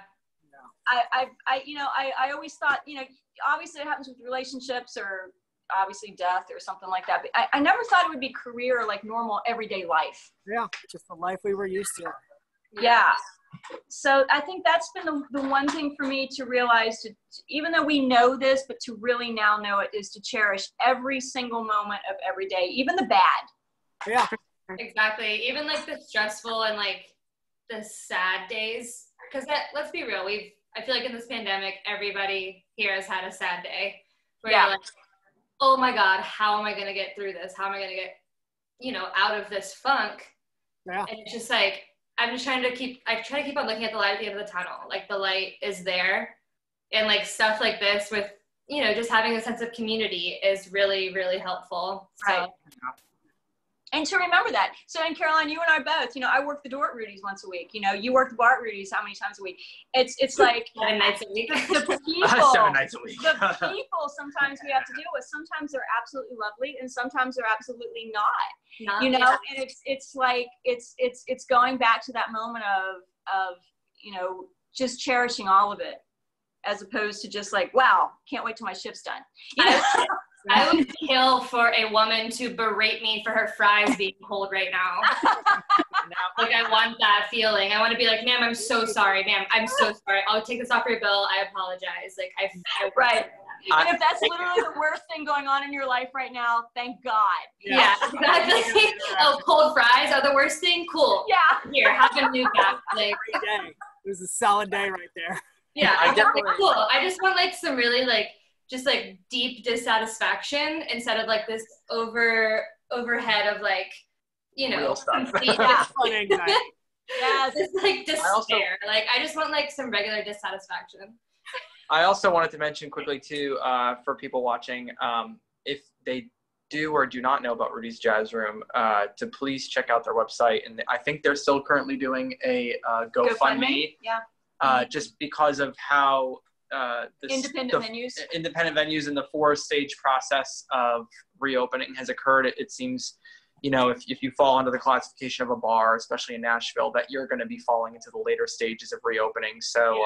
I always thought, you know, obviously it happens with relationships or obviously death or something like that. But I never thought it would be career like normal everyday life. Yeah, just the life we were used to. Yeah. So I think that's been the one thing for me to realize, even though we know this, but to really now know it, is to cherish every single moment of every day, even the bad. Yeah. Exactly. Even like the stressful and like the sad days. Because let's be real, I feel like in this pandemic, everybody here has had a sad day where you're like, oh my God, how am I going to get through this? How am I going to get, you know, out of this funk? Yeah. And it's just like, I try to keep on looking at the light at the end of the tunnel. Like the light is there, and like stuff like this with, you know, just having a sense of community is really, really helpful. So. Right. And to remember that. So, and Caroline, you and I both, you know, I work the door at Rudy's once a week. You know, you work the bar at Rudy's how many times a week? It's like 7 nights a week. the people, 7 nights a week. the people sometimes we have to deal with. Sometimes they're absolutely lovely, and sometimes they're absolutely not. You know, and it's like it's going back to that moment of you know, just cherishing all of it, as opposed to just like, wow, can't wait till my shift's done. You know? I would kill for a woman to berate me for her fries being cold right now. Like, I want that feeling. I want to be like, ma'am, I'm so sorry. Ma'am, I'm so sorry. I'll take this off your bill. I apologize. Like, I right. And if that's literally the worst thing going on in your life right now, thank God. Yeah, exactly. Oh, cold fries are the worst thing? Cool. Yeah. Here, have a new cup. Like, Every day. It was a solid day right there. yeah, I I definitely- cool. I just want like some really like just like deep dissatisfaction instead of like this overhead of like, you know, Real stuff. complete Fun anxiety. Yes. just like despair. also- Like I just want like some regular dissatisfaction. I also wanted to mention quickly too, for people watching, if they do or do not know about Rudy's Jazz Room, to please check out their website. And I think they're still currently doing a GoFundMe. Yeah. Just because of how independent venues and the 4-stage process of reopening has occurred. It seems, if you fall under the classification of a bar, especially in Nashville, that you're going to be falling into the later stages of reopening. So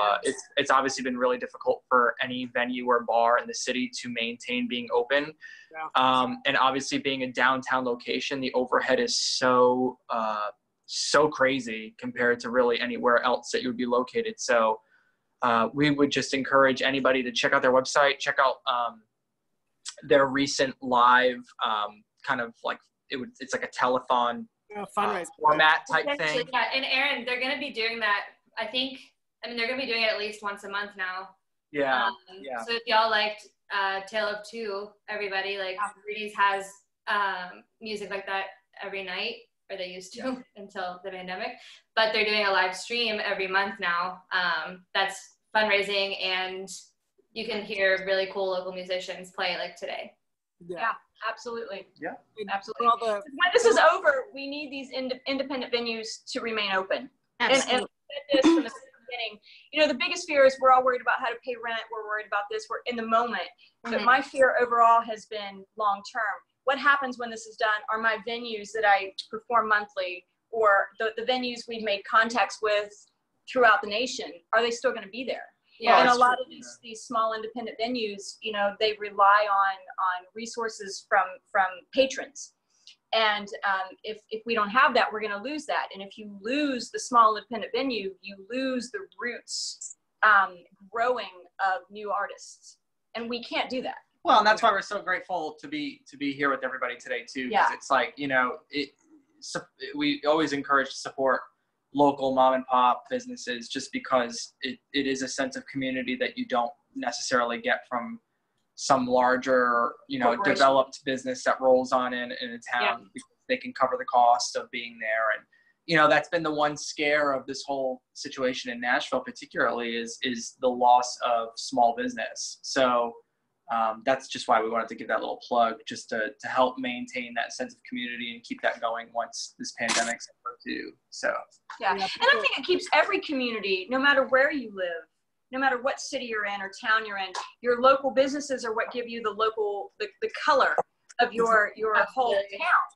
it's obviously been really difficult for any venue or bar in the city to maintain being open. Yeah. And obviously being a downtown location, the overhead is so crazy compared to really anywhere else that you would be located. So we would just encourage anybody to check out their website, check out their recent live kind of like, it's like a telethon format type thing. Yeah, and Aaron, they're going to be doing that, they're going to be doing it at least once a month now. Yeah. So if y'all liked Tale of Two, everybody, like Brady's has music like that every night, or they used to until the pandemic, but they're doing a live stream every month now. That's fundraising, and you can hear really cool local musicians play like today. Yeah, absolutely. Yeah, absolutely. When this is over, we need these independent venues to remain open. Absolutely. And this from the beginning. The biggest fear is we're all worried about how to pay rent. We're worried about this. We're in the moment. But my fear overall has been long term. What happens when this is done? Are my venues that I perform monthly, or the venues we've made contacts with throughout the nation, are they still going to be there? Yeah, and a lot of these small independent venues, they rely on resources from patrons. And if we don't have that, we're going to lose that. And if you lose the small independent venue, you lose the roots growing of new artists. And we can't do that. Well, and that's why we're so grateful to be here with everybody today too. Because it's like, we always encourage to support local mom and pop businesses, just because it is a sense of community that you don't necessarily get from some larger, developed business that rolls on in a town, because they can cover the cost of being there. And, that's been the one scare of this whole situation in Nashville particularly is the loss of small business. So that's just why we wanted to give that little plug, just to help maintain that sense of community and keep that going once this pandemic's over too. So and I think it keeps every community, no matter where you live, no matter what city you're in or town you're in, your local businesses are what give you the color of your whole town.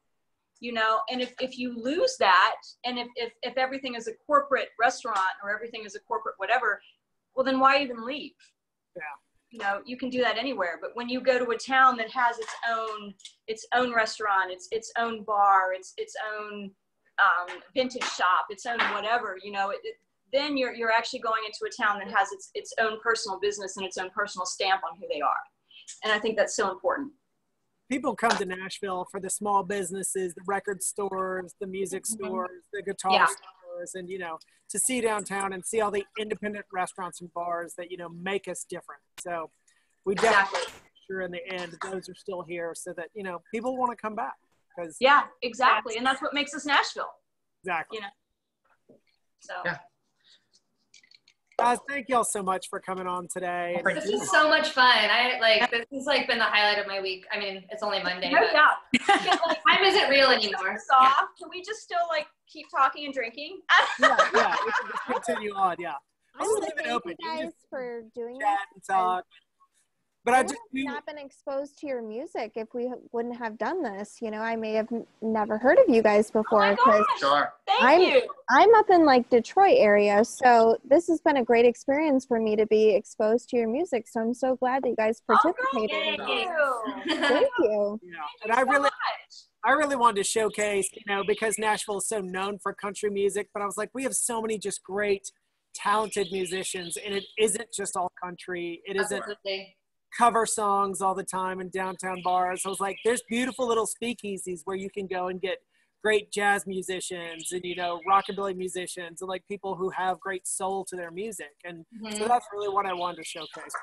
And if you lose that, and if everything is a corporate restaurant or everything is a corporate whatever, well, then why even leave? Yeah. You can do that anywhere. But when you go to a town that has its own restaurant, its own bar, its own vintage shop, its own whatever, then you're actually going into a town that has its own personal business and its own personal stamp on who they are. And I think that's so important. People come to Nashville for the small businesses, the record stores, the music stores, the guitar stores, and, to see downtown and see all the independent restaurants and bars that, make us different. So we definitely make sure in the end those are still here so that, people want to come back. Yeah, exactly. And that's what makes us Nashville. Exactly. So. Yeah. Guys, thank y'all so much for coming on today. This is so much fun. This has been the highlight of my week. It's only Monday. No doubt. Time isn't real anymore. Can we just still keep talking and drinking? We can just continue on. Yeah. I'm going to thank you guys for doing that. And talk. But I would not been exposed to your music if we wouldn't have done this. I may have never heard of you guys before because I'm up in Detroit area, so this has been a great experience for me to be exposed to your music. So I'm so glad that you guys participated. Thank you. Thank you. And I really wanted to showcase, because Nashville is so known for country music, but I was like, we have so many just great, talented musicians, and it isn't just all country. It isn't cover songs all the time in downtown bars. I was like, there's beautiful little speakeasies where you can go and get great jazz musicians and, rockabilly musicians and people who have great soul to their music. And so that's really what I wanted to showcase.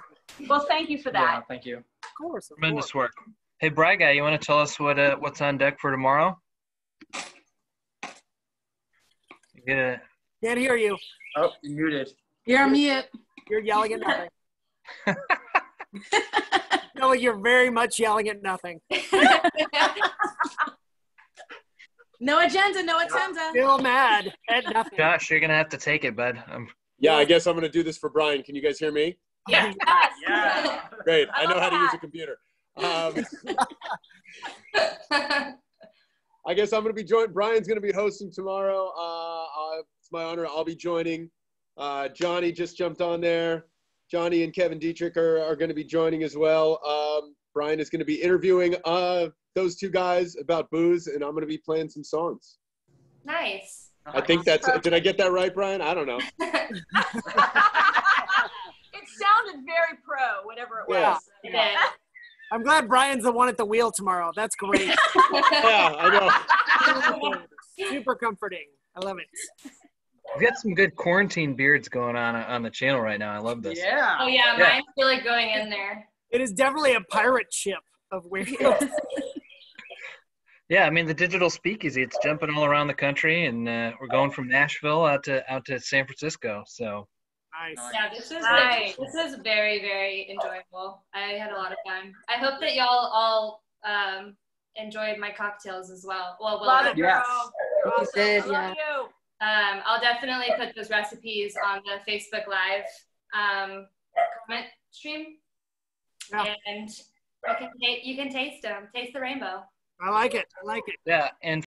Well, thank you for that. Yeah, thank you. Of course. Tremendous work. Hey, Bry Guy, you want to tell us what's on deck for tomorrow? Can't hear you. Oh, you're muted. You're on mute. You're yelling at nothing. No, you're very much yelling at nothing. No agenda, no agenda. Still mad at nothing. Josh, you're going to have to take it, bud. Yeah, I guess I'm going to do this for Brian. Can you guys hear me? Yes. Yeah. Great. I know how to use a computer. I guess I'm going to be joined. Brian's going to be hosting tomorrow. It's my honor. I'll be joining. Johnny just jumped on there. Johnny and Kevin Dietrich are going to be joining as well. Brian is going to be interviewing those two guys about booze, and I'm going to be playing some songs. Nice. I think that's, did I get that right, Brian? I don't know. It sounded very pro, whatever it was. Yeah. I'm glad Brian's the one at the wheel tomorrow. That's great. Yeah, I know. Super comforting. I love it. We've got some good quarantine beards going on the channel right now. I love this. Yeah. Oh yeah, mine's really going in there. It is definitely a pirate ship of weirdos. Yeah, I mean the digital speakeasy, it's jumping all around the country, and we're going from Nashville out to San Francisco. So nice. Yeah, this is very, very enjoyable. I had a lot of fun. I hope that y'all all enjoyed my cocktails as well. Well, Love it, Yes. girl. Awesome. did, I love you. I'll definitely put those recipes on the Facebook Live comment stream, and you can taste them. Taste the rainbow. I like it. I like it. yeah, and